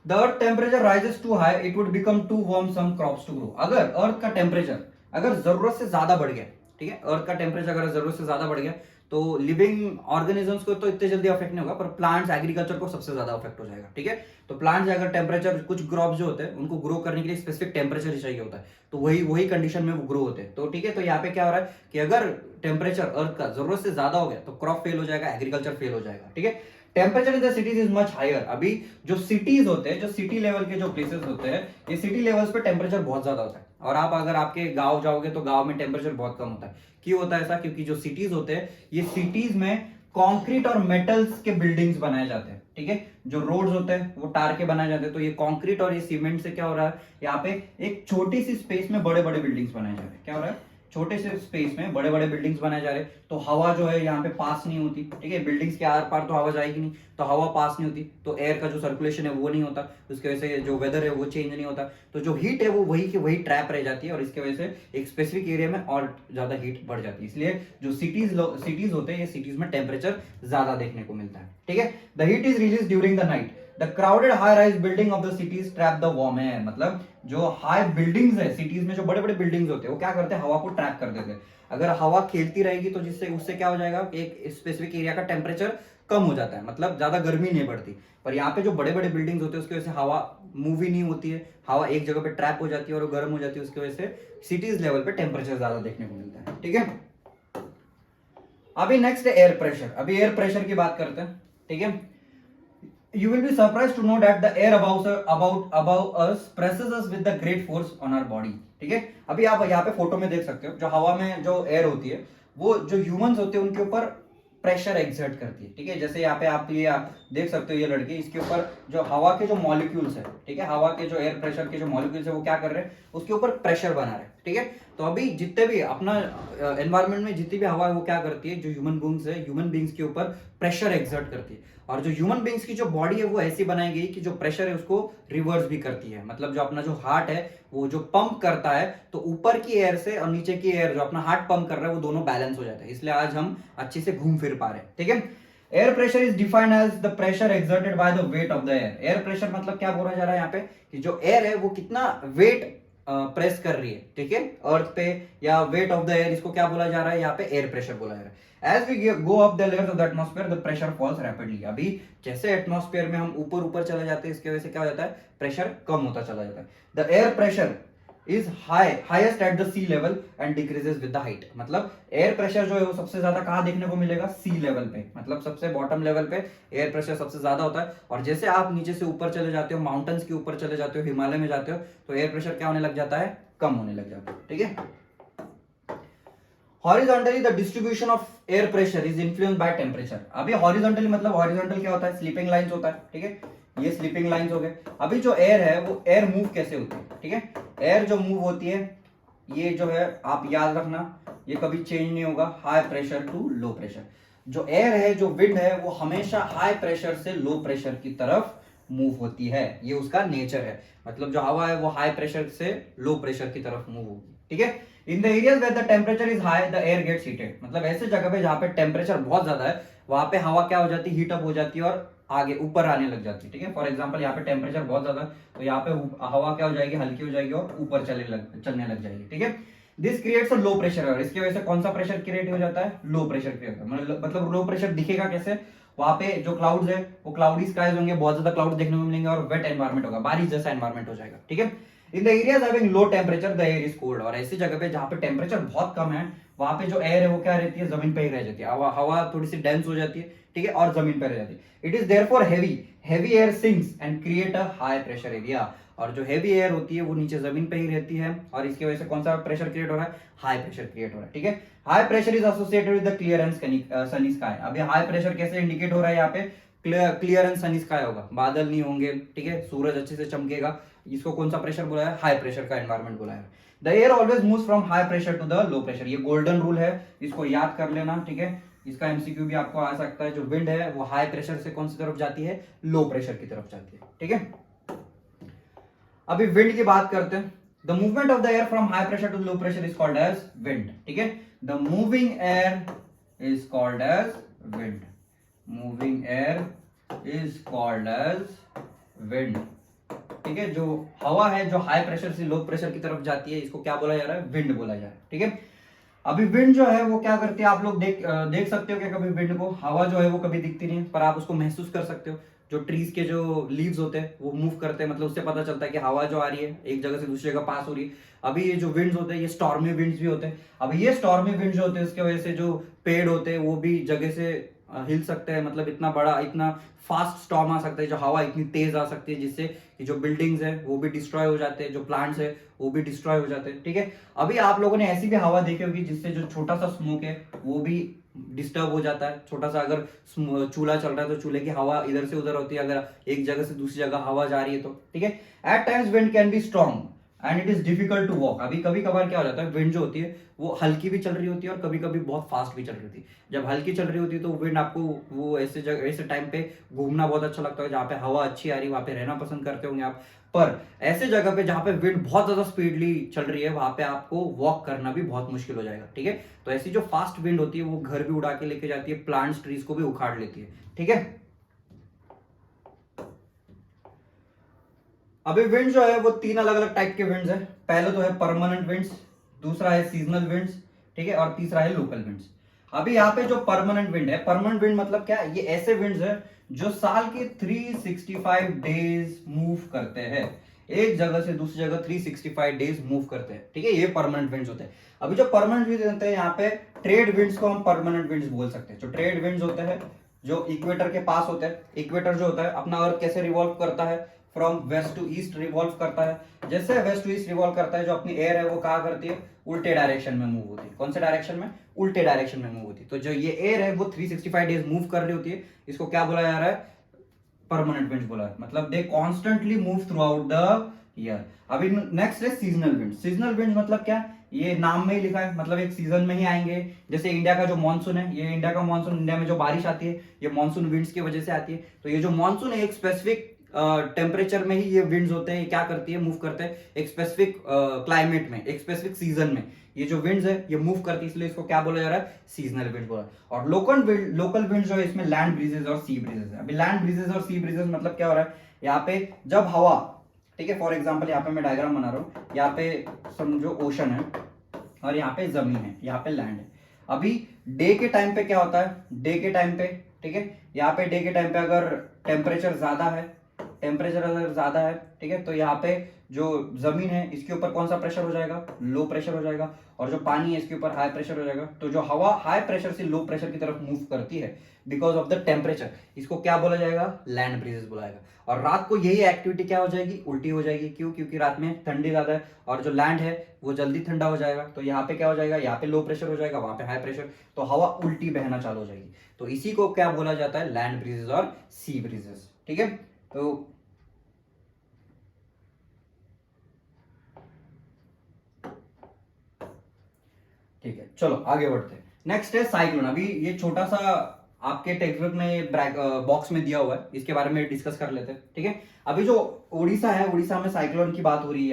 the earth temperature rises too high, it would become too warm some crops to grow। अगर अर्थ का टेम्परेचर अगर जरूरत से ज्यादा बढ़ गया, ठीक है, अर्थ का टेम्परेचर अगर जरूरत से ज्यादा बढ़ गया तो लिविंग ऑर्गेनिजम्स को तो इतने जल्दी अफेक्ट नहीं होगा, पर प्लांट्स एग्रीकल्चर को सबसे ज्यादा अफेक्ट हो जाएगा। ठीक है, तो प्लांट्स अगर टेम्परेचर, कुछ क्रॉप जो होते हैं उनको ग्रो करने के लिए स्पेसिफिक टेम्परेचर ही चाहिए होता है, तो वही कंडीशन में वो ग्रो होते हैं। तो ठीक है, तो यहाँ पे क्या हो रहा है कि अगर टेम्परेचर अर्थ का जरूरत से ज्यादा हो गया तो क्रॉप फेल हो जाएगा, एग्रीकल्चर फेल हो जाएगा। ठीक है, temperature in the cities is much higher. अभी जो सिटीज होते हैं, जो सिटी लेवल के जो प्लेसेस होते हैं, ये सिटी लेवल्स पे टेम्परेचर बहुत ज्यादा होता है, और आप अगर आपके गांव जाओगे तो गांव में टेम्परेचर बहुत कम होता है। क्यों होता है ऐसा? क्योंकि जो सिटीज होते हैं, ये सिटीज में कंक्रीट और मेटल्स के बिल्डिंग्स बनाए जाते हैं। ठीक है, जो रोड्स होते हैं वो टार के बनाए जाते हैं, तो ये कंक्रीट और ये सीमेंट से क्या हो रहा है, यहाँ पे एक छोटी सी स्पेस में बड़े बड़े बिल्डिंग्स बनाए जा रहे हैं। क्या हो रहा है? छोटे से स्पेस में बड़े बड़े बिल्डिंग्स बनाए जा रहे हैं, तो हवा जो है यहाँ पे पास नहीं होती। ठीक है, बिल्डिंग्स के आर पार तो हवा जाएगी नहीं, तो हवा पास नहीं होती, तो एयर का जो सर्कुलेशन है वो नहीं होता, उसकी वजह से जो वेदर है वो चेंज नहीं होता, तो जो हीट है वो वही की वही ट्रैप रह जाती है, और इसकी वजह से एक स्पेसिफिक एरिया में और ज्यादा हीट बढ़ जाती है। इसलिए जो सिटीज होते हैं, ये सिटीज में टेम्परेचर ज्यादा देखने को मिलता है। ठीक है, the heat is release during the night, the crowded high rise building of the cities trap the warm air. मतलब जो हाई बिल्डिंग्स है सिटीज में, जो बड़े बड़े बिल्डिंग्स होते हैं, वो क्या करते हैं? हवा को ट्रैप कर देते हैं। अगर हवा खेलती रहेगी तो जिससे उससे क्या हो जाएगा, एक स्पेसिफिक एरिया का टेम्परेचर कम हो जाता है, मतलब ज्यादा गर्मी नहीं बढ़ती। पर यहाँ पे जो बड़े बड़े बिल्डिंग्स होते हैं उसकी वजह से हवा मूव ही नहीं होती है, हवा एक जगह पे ट्रैप हो जाती है और गर्म हो जाती है, उसकी वजह से सिटीज लेवल पे टेम्परेचर ज्यादा देखने को मिलता है। ठीक है, अभी नेक्स्ट है एयर प्रेशर। अभी एयर प्रेशर की बात करते हैं। ठीक है, you will be surprised to know that the air above us presses us with the great force on our body। ठीक है, अभी आप यहाँ पे फोटो में देख सकते हो, जो हवा में जो एयर होती है वो जो ह्यूमंस होते हैं उनके ऊपर प्रेशर एक्सर्ट करती है। ठीक है, जैसे यहाँ पे आप देख सकते हो, ये लड़के, इसके ऊपर जो हवा के जो मॉलिक्यूल्स है, ठीक है, हवा के जो एयर प्रेशर के जो मॉलिक्यूल्स है वो क्या कर रहे हैं, उसके ऊपर प्रेशर बना रहे हैं। ठीक है, तो अभी जितने भी अपना एनवायरमेंट में जितनी भी हवा है वो क्या करती है, जो ह्यूमन बींग्स के ऊपर प्रेशर एक्सर्ट करती है, और जो ह्यूमन बींग्स की जो बॉडी है वो ऐसी बनाई गई कि जो प्रेशर है उसको रिवर्स भी करती है। मतलब जो अपना जो हार्ट है वो जो पंप करता है, तो ऊपर की एयर से और नीचे की एयर जो अपना हार्ट पंप कर रहा है वो दोनों बैलेंस हो जाता है, इसलिए आज हम अच्छे से घूम फिर पा रहे हैं। ठीक है, air pressure is defined as the pressure exerted by the weight of the air. Air pressure मतलब क्या बोला जा रहा है यहाँ पे, कि जो एयर है वो कितना वेट प्रेस कर रही है, ठीक है, अर्थ पे, या वेट ऑफ द एयर, इसको क्या बोला जा रहा है यहाँ पे? एयर प्रेशर बोला जा रहा है। As we go up the layers of the atmosphere, the pressure falls rapidly। अभी जैसे एटमॉस्फेयर में हम ऊपर चले जाते हैं, इसकी वजह से क्या हो जाता है? प्रेशर कम होता चला जाता है। The air pressure is highest at the sea level and decreases with the height. मतलब एयर प्रेशर जो है वो सबसे ज्यादा कहाँ देखने को मिलेगा? सी लेवल पे, मतलब सबसे बॉटम लेवल पे एयर प्रेशर सबसे ज्यादा होता है, और जैसे आप नीचे से ऊपर चले जाते हो, माउंटेन्स के ऊपर चले जाते हो, हिमालय में जाते हो, तो एयर प्रेशर क्या होने लग जाता है? कम होने लग जाता है। ठीक है, horizontally the distribution of air pressure is influenced by temperature. अभी हॉरिजॉन्टली मतलब हॉरिजॉन्टल क्या होता है? स्लीपिंग लाइंस होता है। ठीक है, ये स्लीपिंग लाइंस हो गए। अभी जो एयर है वो एयर मूव कैसे होती है? ठीक है, एयर जो मूव होती है, ये जो है आप याद रखना, ये कभी चेंज नहीं होगा, high pressure to low pressure. जो एयर है, जो विंड है, वो हमेशा हाई प्रेशर से लो प्रेशर की तरफ मूव होती है, ये उसका नेचर है। मतलब जो हवा है वो हाई प्रेशर से लो प्रेशर की तरफ मूव होगी। ठीक है, in the areas where the temperature is high the air gets heated. मतलब ऐसे जगह पे जहां पे टेम्परेचर बहुत ज्यादा है वहां पे हवा क्या हो जाती है? हीटअप हो जाती है और आगे ऊपर आने लग जाती है। ठीक है, फॉर एग्जांपल यहाँ पे टेम्परेचर बहुत ज्यादा है, तो यहाँ पे हवा क्या हो जाएगी? हल्की हो जाएगी और ऊपर चलने लग जाएगी। ठीक है, this creates a low pressure. और इसकी वजह से कौन सा प्रेशर क्रिएट हो जाता है? लो प्रेशर क्रिएट होता है। मतलब लो प्रेशर दिखेगा कैसे? वहां पे जो क्लाउड्स है वो क्लाउडी स्काइज होंगे, बहुत ज्यादा क्लाउड देखने को मिलेंगे और वेट एनवायरमेंट होगा, बारिश जैसा एनवायरमेंट हो जाएगा, ठीक है। In the areas having low temperature the air is cold, और ऐसी जगह पे जहां पे टेम्परेचर बहुत कम है वहां पे जो एयर है वो क्या रहती है, जमीन पे ही रह जाती है, हवा थोड़ी सी डेंस हो जाती है, ठीक है, और जमीन पे रह जाती है। It is therefore heavy air sinks and create a high pressure area, और जो हेवी एयर होती है वो नीचे जमीन पे ही रहती है और इसकी वजह से कौन सा प्रेशर क्रिएट हो रहा है, हाई प्रेशर क्रिएट हो रहा है, ठीक है। High pressure is associated with the clear and Sunny sky. अभी हाई प्रेशर कैसे इंडिकेट हो रहा है, यहाँ पे क्लियर एंड सनी स्काई होगा, बादल नहीं होंगे, ठीक है, सूरज अच्छे से चमकेगा, इसको कौन सा प्रेशर बोला है, हाई प्रेशर का एनवायरमेंट बोला है। The air always moves from high pressure to the low pressure, ये गोल्डन रूल है, इसको याद कर लेना, ठीक है। इसका एमसीक्यू भी आपको आ सकता है, जो विंड है वो हाई प्रेशर से कौन सी तरफ जाती है, लो प्रेशर की तरफ जाती है, ठीक है। अभी विंड की बात करते हैं। The movement of the air from high pressure to low pressure is called as wind, ठीक है। The moving air is called as wind, moving air is called as wind, ठीक है। जो हवा है जो हाई प्रेशर से लो प्रेशर की तरफ जाती है इसको क्या बोला जा रहा है, विंड बोला जा रहा है, ठीक है। अभी विंड जो है वो क्या करती है, आप लोग देख सकते हो क्या कभी विंड को, हवा जो है वो कभी दिखती नहीं पर आप उसको महसूस कर सकते हो, जो ट्रीज के जो लीव्स होते हैं वो मूव करते हैं, मतलब उससे पता चलता है कि हवा जो आ रही है एक जगह से दूसरी जगह पास हो रही है। अभी ये जो विंड्स होते हैं ये स्टॉर्मी विंड्स भी होते हैं। अभी ये स्टॉर्मी विंड जो होते हैं इसकी वजह से जो पेड़ होते हैं वो भी जगह से हिल सकते हैं, मतलब इतना बड़ा इतना फास्ट स्टॉर्म आ सकता है, जो हवा इतनी तेज आ सकती है जिससे कि जो बिल्डिंग्स है वो भी डिस्ट्रॉय हो जाते हैं, जो प्लांट्स है वो भी डिस्ट्रॉय हो जाते हैं, ठीक है। अभी आप लोगों ने ऐसी भी हवा देखी होगी जिससे जो छोटा सा स्मोक है वो भी डिस्टर्ब हो जाता है, छोटा सा अगर चूल्हा चल रहा है तो चूल्हे की हवा इधर से उधर होती है, अगर एक जगह से दूसरी जगह हवा जा रही है तो, ठीक है। At times wind can be strong and it is difficult to walk. अभी कभी कभार क्या हो जाता है, विंड जो होती है वो हल्की भी चल रही होती है और कभी कभी बहुत फास्ट भी चल रही होती है। जब हल्की चल रही होती है तो विंड आपको वो ऐसे जगह ऐसे टाइम पे घूमना बहुत अच्छा लगता है, जहाँ पे हवा अच्छी आ रही है वहां पे रहना पसंद करते होंगे आप। पर ऐसे जगह पे जहां पे विंड बहुत ज्यादा स्पीडली चल रही है वहां पे आपको वॉक करना भी बहुत मुश्किल हो जाएगा, ठीक है। तो ऐसी जो फास्ट विंड होती है वो घर भी उड़ा के लेके जाती है, प्लांट्स ट्रीज को भी उखाड़ लेती है, ठीक है। अभी विंड जो है वो तीन अलग अलग टाइप के विंड्स है। पहले तो है परमानेंट विंड्स, दूसरा है सीजनल विंड्स, ठीक है, और तीसरा है लोकल विंड्स। अभी यहाँ पे जो परमानेंट विंड है, परमानेंट विंड मतलब क्या, ये ऐसे विंड्स है जो साल के 365 डेज मूव करते हैं, एक जगह से दूसरी जगह 365 डेज मूव करते हैं, ठीक है, ये परमानेंट विंड्स होते हैं। अभी जो परमानेंट विंड्स होते हैं यहाँ पे ट्रेड विंड्स को हम परमानेंट विंड्स बोल सकते हैं। जो ट्रेड विंड्स होते हैं जो इक्वेटर के पास होते हैं, इक्वेटर जो होता है अपना अर्थ कैसे रिवॉल्व करता है, from west to east revolve करता है। जैसे वेस्ट टू ईस्ट रिवॉल्व करता है जो अपनी एयर है वो कहा करती है, उल्टे डायरेक्शन में मूव होती है। कौन से डायरेक्शन में, उल्टे डायरेक्शन में मूव होती है। तो जो ये एयर है वो 365 डेज मूव कर रही होती है, इसको क्या बोला जा रहा है, परमानेंट विंड्स बोला है, मतलब they constantly move throughout the year. अभी नेक्स्ट है सीजनल विंड। सीजनल विंड मतलब क्या, ये नाम में ही लिखा है, मतलब एक सीजन में ही आएंगे। जैसे इंडिया का जो मानसून है, ये इंडिया का मानसून, इंडिया में जो बारिश आती है ये मानसून विंड्स की वजह से आती है। तो ये जो मानसून है एक स्पेसिफिक टेम्परेचर में ही ये विंड्स होते हैं, क्या करती है, मूव करते हैं एक स्पेसिफिक क्लाइमेट में, एक स्पेसिफिक सीजन में ये जो विंड्स है ये मूव करती है, इसलिए इसको क्या बोला जा रहा है, सीजनल विंड बोला। और लोकल विंड जो है इसमें लैंड ब्रीजेस और सी ब्रीजेस है। अभी लैंड ब्रीजेस और सी ब्रीजेस मतलब क्या हो रहा है, यहाँ पे जब हवा, ठीक है, फॉर एग्जाम्पल यहाँ पे मैं डायग्राम बना रहा हूँ, यहाँ पे समझो ओशन है और यहाँ पे जमीन है, यहाँ पे लैंड है। अभी डे के टाइम पे क्या होता है, डे के टाइम पे, ठीक है, यहाँ पे डे के टाइम पे अगर टेम्परेचर ज्यादा है, टेम्परेचर अगर ज्यादा है, ठीक है, तो यहाँ पे जो जमीन है इसके ऊपर कौन सा प्रेशर हो जाएगा, लो प्रेशर हो जाएगा, और जो पानी है इसके ऊपर हाई प्रेशर हो जाएगा। तो जो हवा हाई प्रेशर से लो प्रेशर की तरफ मूव करती है बिकॉज ऑफ द टेम्परेचर, इसको क्या बोला जाएगा, लैंड ब्रीजेस बुलाएगा। और रात को यही एक्टिविटी क्या हो जाएगी, उल्टी हो जाएगी। क्यों, क्योंकि रात में ठंडी ज्यादा है और जो लैंड है वो जल्दी ठंडा हो जाएगा। तो यहाँ पे क्या हो जाएगा, यहाँ पे लो प्रेशर हो जाएगा, वहां पे हाई प्रेशर, तो हवा उल्टी बहना चालू हो जाएगी। तो इसी को क्या बोला जाता है, लैंड ब्रीजेस और सी ब्रीजेस, ठीक है। तो ठीक है, चलो आगे बढ़ते हैं। नेक्स्ट है साइक्लोन। अभी ये छोटा सा आपके टेक्स्ट बुक में बॉक्स में दिया हुआ है, इसके बारे में डिस्कस कर लेते हैं, ठीक है। अभी जो उड़ीसा है, उड़ीसा में साइक्लोन की बात हो रही है।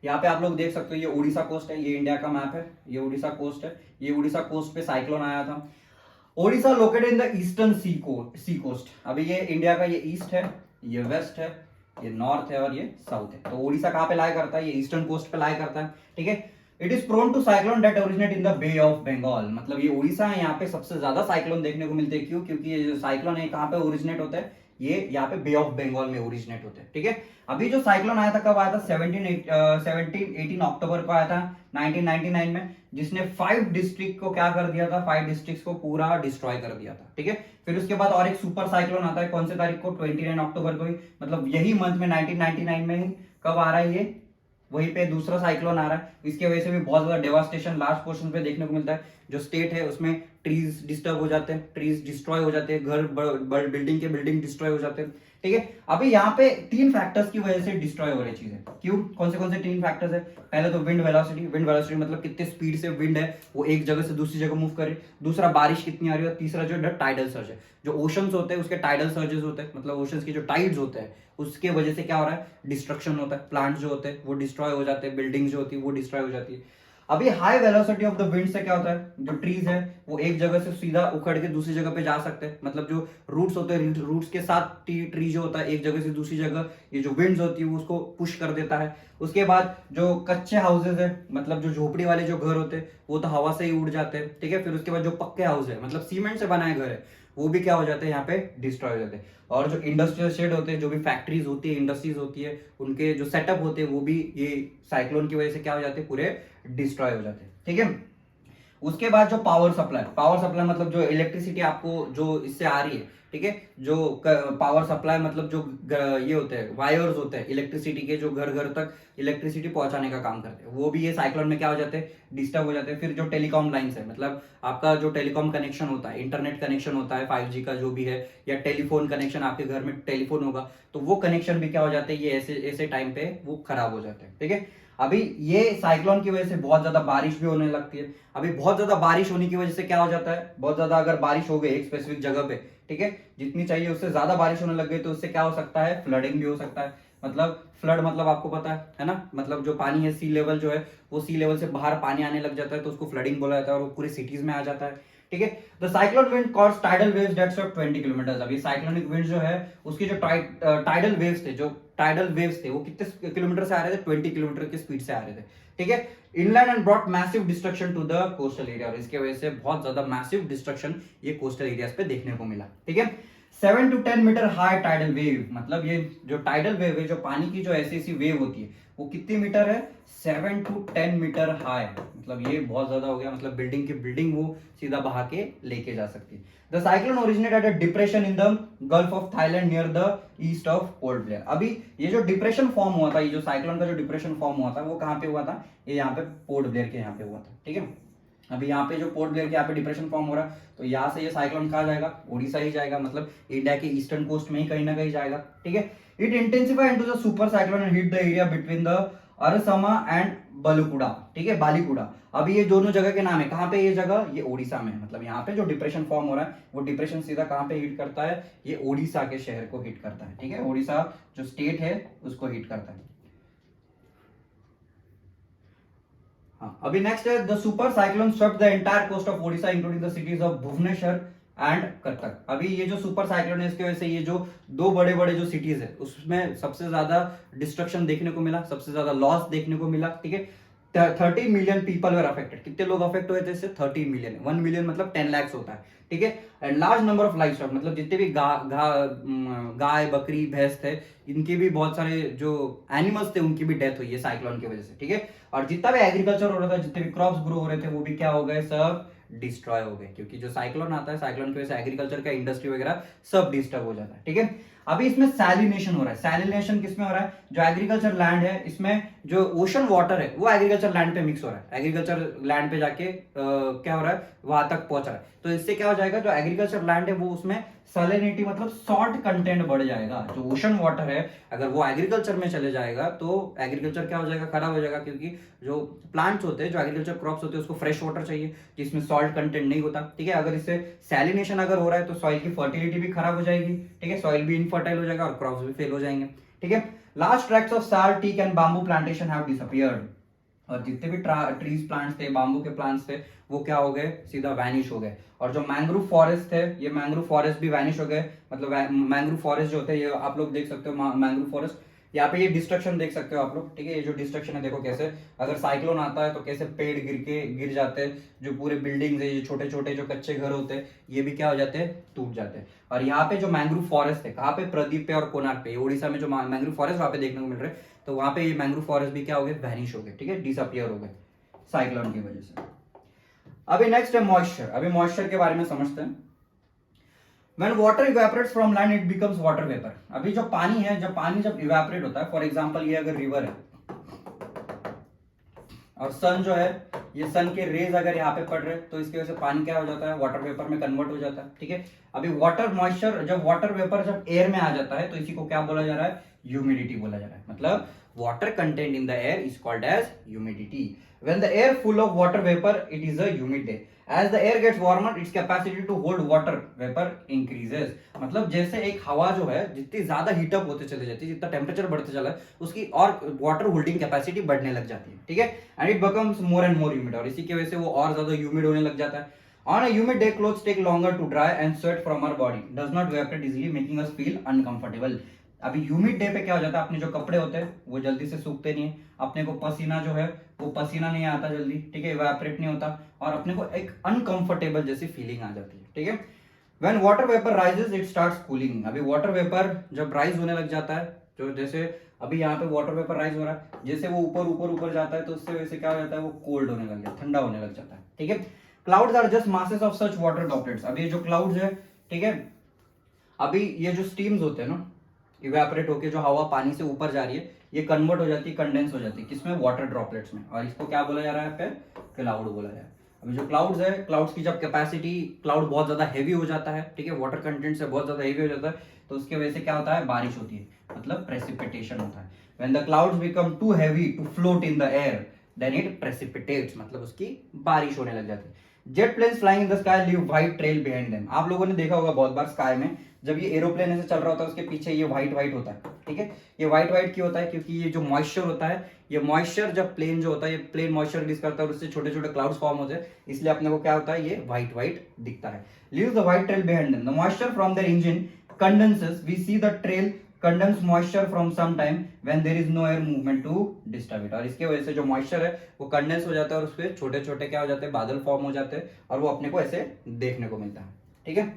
यहाँ पे आप लोग देख सकते हो, ये उड़ीसा कोस्ट है, ये इंडिया का मैप है, ये उड़ीसा कोस्ट है, ये उड़ीसा कोस्ट पे साइक्लोन आया था। Odisha located in the eastern sea coast. अभी ये इंडिया का ये ईस्ट है, ये वेस्ट है, ये नॉर्थ है और ये साउथ है। तो ओडिशा कहाँ पे लाई करता है, ये ईस्टर्न कोस्ट पे लाई करता है, ठीक है। It is prone to cyclone that originate in the bay of Bengal, मतलब ये उड़ीसा है, यहाँ पे सबसे ज्यादा साइक्लोन देखने को मिलते हैं। क्यों? क्योंकि ये जो साइक्लोन है कहाँ पे ओरिजिनेट होता है, ये यहाँ पे बे ऑफ बंगाल में ओरिजिनेट होते हैं। ठीक है, अभी जो साइक्लोन आया था कब आया था, 18 अक्टूबर को आया था 1999 में, जिसने 5 डिस्ट्रिक्ट को क्या कर दिया था, 5 डिस्ट्रिक्ट को पूरा डिस्ट्रॉय कर दिया था। ठीक है, फिर उसके बाद और एक सुपर साइक्लोन आता है, कौन से तारीख को, 29 अक्टूबर को ही, मतलब यही मंथ में 1999 में ही कब आ रहा है ये, वहीं पे दूसरा साइक्लोन आ रहा है। इसके वजह से भी बहुत ज्यादा डेवास्टेशन लार्ज पोर्शन पे देखने को मिलता है। जो स्टेट है उसमें ट्रीज डिस्टर्ब हो जाते हैं, ट्रीज डिस्ट्रॉय हो जाते हैं, घर बिल्डिंग के बिल्डिंग डिस्ट्रॉय हो जाते हैं। ठीक है, अभी यहाँ पे 3 फैक्टर्स की वजह से डिस्ट्रॉय हो रही चीजें। क्यों? कौन से 3 फैक्टर्स है? पहले तो विंड वेलोसिटी, विंड वेलोसिटी मतलब कितने स्पीड से विंड है वो एक जगह से दूसरी जगह मूव करे। दूसरा बारिश कितनी आ रही है। तीसरा जो है टाइडल सर्ज है, जो ओशंस होते हैं उसके टाइडल सर्जेस होते हैं, मतलब ओशंस की जो टाइड्स होते हैं उसके वजह से क्या हो रहा है, डिस्ट्रक्शन होता है। प्लांट्स जो होते हैं वो डिस्ट्रॉय हो जाते हैं, बिल्डिंग्स जो होती है वो डिस्ट्रॉय हो जाती है। अभी high velocity of the wind से क्या होता है, जो ट्रीज है वो एक जगह से सीधा उखड़ के दूसरी जगह पे जा सकते हैं, मतलब जो रूट्स होते हैं, रूट्स के साथ ट्री जो होता है एक जगह से दूसरी जगह, ये जो विंड्स होती है वो उसको पुश कर देता है। उसके बाद जो कच्चे हाउसेज है, मतलब जो झोपड़ी वाले जो घर होते हैं वो तो हवा से ही उड़ जाते हैं। ठीक है, फिर उसके बाद जो पक्के हाउस है, मतलब सीमेंट से बनाए घर है, वो भी क्या हो जाते हैं, यहाँ पे डिस्ट्रॉय हो जाते हैं। और जो इंडस्ट्रियल शेड होते हैं, जो भी फैक्ट्रीज होती है, इंडस्ट्रीज होती है, उनके जो सेटअप होते हैं वो भी ये साइक्लोन की वजह से क्या हो जाते हैं, पूरे डिस्ट्रॉय हो जाते हैं। ठीक है, उसके बाद जो पावर सप्लाई मतलब जो इलेक्ट्रिसिटी आपको जो इससे आ रही है, ठीक है, जो पावर सप्लाई मतलब जो ये होते हैं वायर्स होते हैं इलेक्ट्रिसिटी के, जो घर घर तक इलेक्ट्रिसिटी पहुंचाने का काम करते हैं, वो भी ये साइक्लोन में क्या हो जाते हैं, डिस्टर्ब हो जाते हैं। फिर जो टेलीकॉम लाइंस है, मतलब आपका जो टेलीकॉम कनेक्शन होता है, इंटरनेट कनेक्शन होता है 5G का जो भी है, या टेलीफोन कनेक्शन, आपके घर में टेलीफोन होगा तो वो कनेक्शन भी क्या हो जाते हैं, ये ऐसे ऐसे टाइम पे वो खराब हो जाते हैं। ठीक है, अभी ये साइक्लोन की वजह से बहुत ज्यादा बारिश भी होने लगती है। अभी बहुत ज्यादा बारिश होने की वजह से क्या हो जाता है, बहुत ज्यादा अगर बारिश हो गई एक स्पेसिफिक जगह पे, ठीक है, जितनी चाहिए उससे ज्यादा बारिश होने लग गई तो उससे क्या हो सकता है, फ्लडिंग भी हो सकता है। मतलब फ्लड मतलब आपको पता है ना, मतलब जो पानी है सी लेवल जो है वो सी लेवल से बाहर पानी आने लग जाता है तो उसको फ्लडिंग बोला जाता है, और वो पूरी सिटीज में आ जाता है। ठीक है, the cyclone wind cause tidal waves that's of 20 kilometre. अभी साइक्लोनिक विंड जो है उसकी जो टाइडल वेव्स थे, वो कितने किलोमीटर से आ रहे थे, 20 किलोमीटर की स्पीड से आ रहे थे। ठीक है, inland and brought massive destruction to the coastal area, और इसके वजह से बहुत ज्यादा मैसिव डिस्ट्रक्शन ये कोस्टल एरियाज पे देखने को मिला। ठीक है, 7 to 10 meter high tidal wave, मतलब ये जो टाइडल वेव है, जो पानी की जो ऐसी ऐसी वेव होती है वो कितनी मीटर है, 7 to 10 मीटर हाई है। मतलब ये बहुत ज्यादा हो गया, मतलब बिल्डिंग की बिल्डिंग वो सीधा बहा के लेके जा सकती है। The cyclone originated at depression in the gulf of Thailand near the east of Port Blair. अभी ये जो डिप्रेशन फॉर्म हुआ था, ये जो साइक्लोन का जो डिप्रेशन फॉर्म हुआ था वो कहाँ पे हुआ था, ये यहाँ पे पोर्ट ब्लेयर के यहाँ पे हुआ था। ठीक है, अभी यहाँ पे जो पोर्ट ब्लेयर के यहाँ पे डिप्रेशन फॉर्म हो रहा है तो यहाँ से ये साइक्लोन कहाँ जाएगा, उड़ीसा ही जाएगा, मतलब इंडिया के ईस्टर्न कोस्ट में ही कहीं ना कहीं जाएगा। ठीक है, it intensify into the super cyclone and hit the area between the Ersama and Balikuda. ठीक है, बालीकुड़ा। अभी ये दोनों जगह के नाम है, कहाँ पे ये जगह, ये ओडिशा में है। मतलब यहाँ पे जो डिप्रेशन फॉर्म हो रहा है वो डिप्रेशन सीधा कहाँ पे हिट करता है, ये ओडिशा के शहर को हिट करता है। ठीक है, ओडिशा जो स्टेट है उसको हिट करता है। हाँ, अभी नेक्स्ट है the super cyclone swept the entire coast of Odisha including the cities of Bhubaneswar and Cuttack. अभी ये जो सुपर साइक्लोन है इसकी वजह से ये जो दो बड़े बड़े जो सिटीज है उसमें सबसे ज्यादा डिस्ट्रक्शन देखने को मिला, सबसे ज्यादा लॉस देखने को मिला। ठीक है, 30 मिलियन पीपल वर अफेक्टेड। कितने लोग अफेक्ट हुए थे इससे, 30 मिलियन। 1 मिलियन मतलब 10 लाख होता है। ठीक है, and large number of life stock, मतलब जितने भी गाय बकरी भैंस थे, इनके भी बहुत सारे जो एनिमल्स थे उनकी भी डेथ हुई है साइक्लोन की वजह से। ठीक है, और जितना भी एग्रीकल्चर हो रहा था, जितने भी क्रॉप्स ग्रो हो रहे थे वो भी क्या हो गए, सब डिस्ट्रॉय हो गए, क्योंकि जो साइक्लोन आता है साइक्लोन की वजह से एग्रीकल्चर का इंडस्ट्री वगैरह सब डिस्टर्ब हो जाता है। ठीक है, अभी इसमें सैलिनेशन हो रहा है। सैलिनेशन किसमें हो रहा है, जो एग्रीकल्चर लैंड है इसमें जो ओशन वाटर है वो एग्रीकल्चर लैंड पे मिक्स हो रहा है, एग्रीकल्चर लैंड पे जाके क्या हो रहा है, वहां तक पहुंच रहा है। तो इससे क्या हो जाएगा, जो एग्रीकल्चर लैंड है वो उसमें सैलिनिटी मतलब सॉल्ट कंटेंट बढ़ जाएगा। जो ओशन वाटर है अगर वो एग्रीकल्चर में चले जाएगा तो एग्रीकल्चर क्या हो जाएगा, खराब हो जाएगा, क्योंकि जो प्लांट्स होते हैं, जो एग्रीकल्चर क्रॉप्स होते हैं उसको फ्रेश वाटर चाहिए जिसमें सॉल्ट कंटेंट नहीं होता। ठीक है, अगर इससे सैलिनेशन अगर हो रहा है तो सॉइल की फर्टिलिटी भी खराब हो जाएगी। ठीक है, सॉइल भी इनफर्टाइल हो जाएगा और क्रॉप्स भी फेल हो जाएंगे। ठीक है, large tracts of sal teak and bamboo plantation have disappeared, और जितने भी ट्रीज प्लांट्स थे, बाम्बू के प्लांट्स थे, वो क्या हो गए, सीधा वैनिश हो गए। और जो मैंग्रोव फॉरेस्ट थे, ये मैंग्रोव फॉरेस्ट भी वैनिश हो गए। मतलब मैंग्रोव फॉरेस्ट जो होते हैं, ये आप लोग देख सकते हो, मैंग्रोव फॉरेस्ट यहाँ पे ये डिस्ट्रक्शन देख सकते हो आप लोग, ठीक है। ये जो डिस्ट्रक्शन है देखो कैसे, अगर साइक्लोन आता है तो कैसे पेड़ गिर जाते हैं, जो पूरे बिल्डिंग्स है, ये छोटे छोटे जो कच्चे घर होते हैं ये भी क्या हो जाते हैं, टूट जाते हैं। और यहाँ पे जो मैंग्रोव फॉरेस्ट है, कहाँ पे, प्रदीप पे और कोणार्क पे, उड़ीसा में जो मैंग्रोव फॉरेस्ट वहाँ पे देखने को मिल रहे हैं, तो वहाँ पे ये मैंग्रोव फॉरेस्ट भी क्या हो गए, वैनिश हो गए, ठीक है, डिसअपियर हो गए साइक्लोन की वजह से। अभी नेक्स्ट है मॉइस्चर। अभी मॉइस्चर के बारे में समझते हैं। When water evaporates from land, it becomes water vapor. अभी जो पानी है, जब पानी इवेपोरेट होता है, फॉर एग्जाम्पल ये अगर रिवर है और सन जो है, ये सन के रेज अगर यहाँ पे पड़ रहे हैं तो इसकी वजह से पानी क्या हो जाता है, वाटर वेपर में कन्वर्ट हो जाता है, ठीक है। अभी वाटर मॉइस्चर, जब वाटर वेपर जब एयर में आ जाता है तो इसी को क्या बोला जा रहा है, ह्यूमिडिटी बोला जा रहा है। मतलब water contained in the air is called as humidity. When the air full of water vapor, it is a humid day. As the air gets warmer, its capacity to hold water vapor increases. मतलब जैसे एक हवा जो है जितनी ज्यादा heat up होते चले जाती है, जितना टेम्परेचर बढ़ते चला है, उसकी और वाटर होल्डिंग कैपेसिटी बढ़ने लग जाती है, ठीक है। And it becomes more and more humid, और इसी की वजह से वो और ज्यादा ह्यूमिड होने लग जाता है। On a humid day, clothes take longer to dry and sweat from our body does not evaporate easily, making us feel uncomfortable. अभी ह्यूमिड डे पे क्या हो जाता है, अपने जो कपड़े होते हैं वो जल्दी से सूखते नहीं है, अपने को पसीना जो है वो पसीना नहीं आता जल्दी, ठीक है, इवेपोरेट नहीं होता, और अपने को एक अनकंफर्टेबल जैसी फीलिंग आ जाती है, ठीक है। When water vapour rises it starts cooling. अभी वाटर वेपर जब राइज होने लग जाता है, जो जैसे अभी यहाँ पे वाटर वेपर राइज हो रहा है, जैसे वो ऊपर ऊपर ऊपर जाता है तो उससे वैसे क्या हो जाता है, वो कोल्ड होने लग जाता है, ठंडा होने लग जाता है, ठीक है। Clouds are just masses of such water droplets. अभी ये जो क्लाउड्स है, ठीक है, अभी ये जो स्टीम्स होते हैं ना, इवेपोरेट होके जो हवा पानी से ऊपर जा रही है, ये कन्वर्ट हो जाती है, कंडेंस हो जाती है, किसमें, वाटर ड्रॉपलेट्स में, और इसको क्या बोला जा रहा है, क्लाउड बोला जा रहा है। अभी जो क्लाउड्स है, क्लाउड्स की जब कैपेसिटी, क्लाउड बहुत ज्यादा हैवी हो जाता है, ठीक है, वाटर कंटेंट से बहुत ज्यादा हैवी हो जाता है, तो उसकी वजह से क्या होता है, बारिश होती है, मतलब प्रेसिपिटेशन होता है। When the clouds become too heavy to float in the air, then it precipitates, मतलब उसकी बारिश होने लग जाती है। Jet planes flying in the sky leave white trail behind them. आप लोगों ने देखा होगा बहुत बार स्काई में, जब ये एरोप्लेन ऐसे चल रहा होता है उसके पीछे ये व्हाइट व्हाइट होता है, ठीक है। ये व्हाइट व्हाइट क्यों होता है, क्योंकि ये जो मॉइस्चर होता है, ये मॉइस्चर जब प्लेन जो होता है, ये प्लेन मॉइस्चर रिलीज करता है और उससे छोटे छोटे क्लाउड्स फॉर्म होते हैं, इसलिए अपने को क्या होता है, ये व्हाइट व्हाइट दिखता है। Leave the white trail behind them, the moisture from their engine condenses, we see the trail condense moisture from some time when there is no air movement to disturb it. और इसके वजह से जो moisture है वो condense हो जाता है और उसपे छोटे छोटे क्या हो जाते हैं, बादल फॉर्म हो जाते हैं, और वो अपने को ऐसे देखने को मिलता है, ठीक है।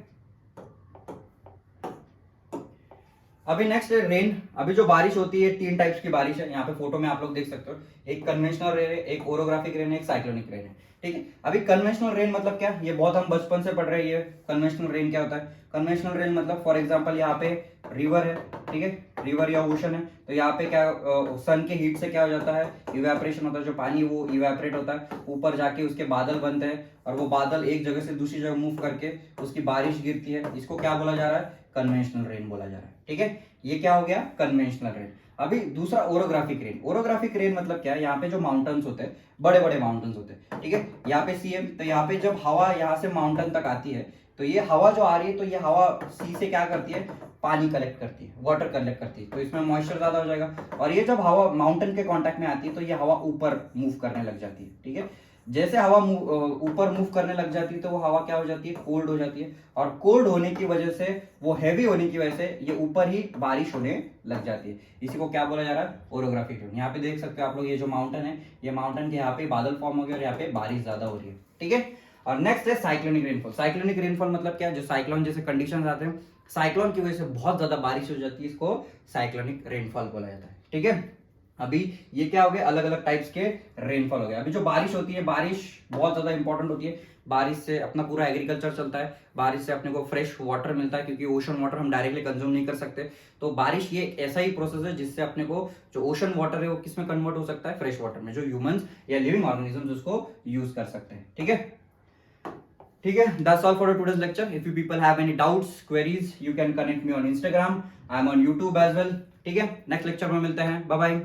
अभी नेक्स्ट है रेन। अभी जो बारिश होती है, तीन टाइप्स की बारिश है, यहाँ पे फोटो में आप लोग देख सकते हो, एक कन्वेंशनल रेन है, एक ओरोग्राफिक रेन है, एक साइक्लोनिक रेन है, ठीक है। अभी कन्वेंशनल रेन मतलब क्या, ये बहुत हम बचपन से पढ़ रहे हैं, ये कन्वेंशनल रेन क्या होता है। कन्वेंशनल रेन मतलब फॉर एग्जांपल यहाँ पे रिवर है, ठीक है, रिवर या ओशन है, तो यहाँ पे क्या सन के हीट से क्या हो जाता है, इवेपोरेशन होता है, जो पानी वो इवेपोरेट होता है, ऊपर जाके उसके बादल बनते हैं, और वो बादल एक जगह से दूसरी जगह मूव करके उसकी बारिश गिरती है, इसको क्या बोला जा रहा है, कन्वेंशनल रेन बोला जा रहा है, ठीक है। ये क्या हो गया, कन्वेंशनल रेन। अभी दूसरा ओरोग्राफिक रेन। ओरोग्राफिक रेन मतलब क्या है, यहाँ पे जो माउंटेन्स होते हैं, बड़े बड़े माउंटेन्स होते हैं, ठीक है, यहाँ पे सीएम, तो यहाँ पे जब हवा यहाँ से माउंटेन तक आती है, तो ये हवा जो आ रही है, तो ये हवा सी से क्या करती है, पानी कलेक्ट करती है, वाटर कलेक्ट करती है, तो इसमें मॉइस्चर ज्यादा हो जाएगा, और ये जब हवा माउंटेन के कांटेक्ट में आती है तो ये हवा ऊपर मूव करने लग जाती है, ठीक है। जैसे हवा ऊपर मूव करने लग जाती है तो वो हवा क्या हो जाती है, कोल्ड हो जाती है, और कोल्ड होने की वजह से, वो हैवी होने की वजह से ये ऊपर ही बारिश होने लग जाती है। इसी को क्या बोला जा रहा है, ओरोग्राफिक रेन। यहाँ पे देख सकते हो आप लोग, ये जो माउंटेन है, ये माउंटेन के यहाँ पे बादल फॉर्म हो गया और यहाँ पे बारिश ज्यादा हो रही है, ठीक है। और नेक्स्ट है साइक्लोनिक रेनफॉल। साइक्लोनिक रेनफॉल मतलब क्या है, जो साइक्लोन जैसे कंडीशन आते हैं, साइक्लोन की वजह से बहुत ज्यादा बारिश हो जाती है, इसको साइक्लोनिक रेनफॉल बोला जाता है, ठीक है। अभी ये क्या हो गया, अलग अलग टाइप्स के रेनफॉल हो गए। अभी जो बारिश होती है, बारिश बहुत ज्यादा इंपॉर्टेंट होती है, बारिश से अपना पूरा एग्रीकल्चर चलता है, बारिश से अपने को फ्रेश वाटर मिलता है, क्योंकि ओशन वाटर हम डायरेक्टली कंज्यूम नहीं कर सकते, तो बारिश ये एक ऐसा ही प्रोसेस है जिससे अपने को जो ओशन वाटर है वो किसमें कन्वर्ट हो सकता है, फ्रेश वाटर में, जो ह्यूमंस या लिविंग ऑर्गेनिजम्स उसको यूज कर सकते हैं, ठीक है। ठीक है, that's all for today's lecture. If you people have any doubts, queries, you can connect me on Instagram. I'm on YouTube as well. ठीक है, नेक्स्ट लेक्चर में मिलते हैं, बाय बाय।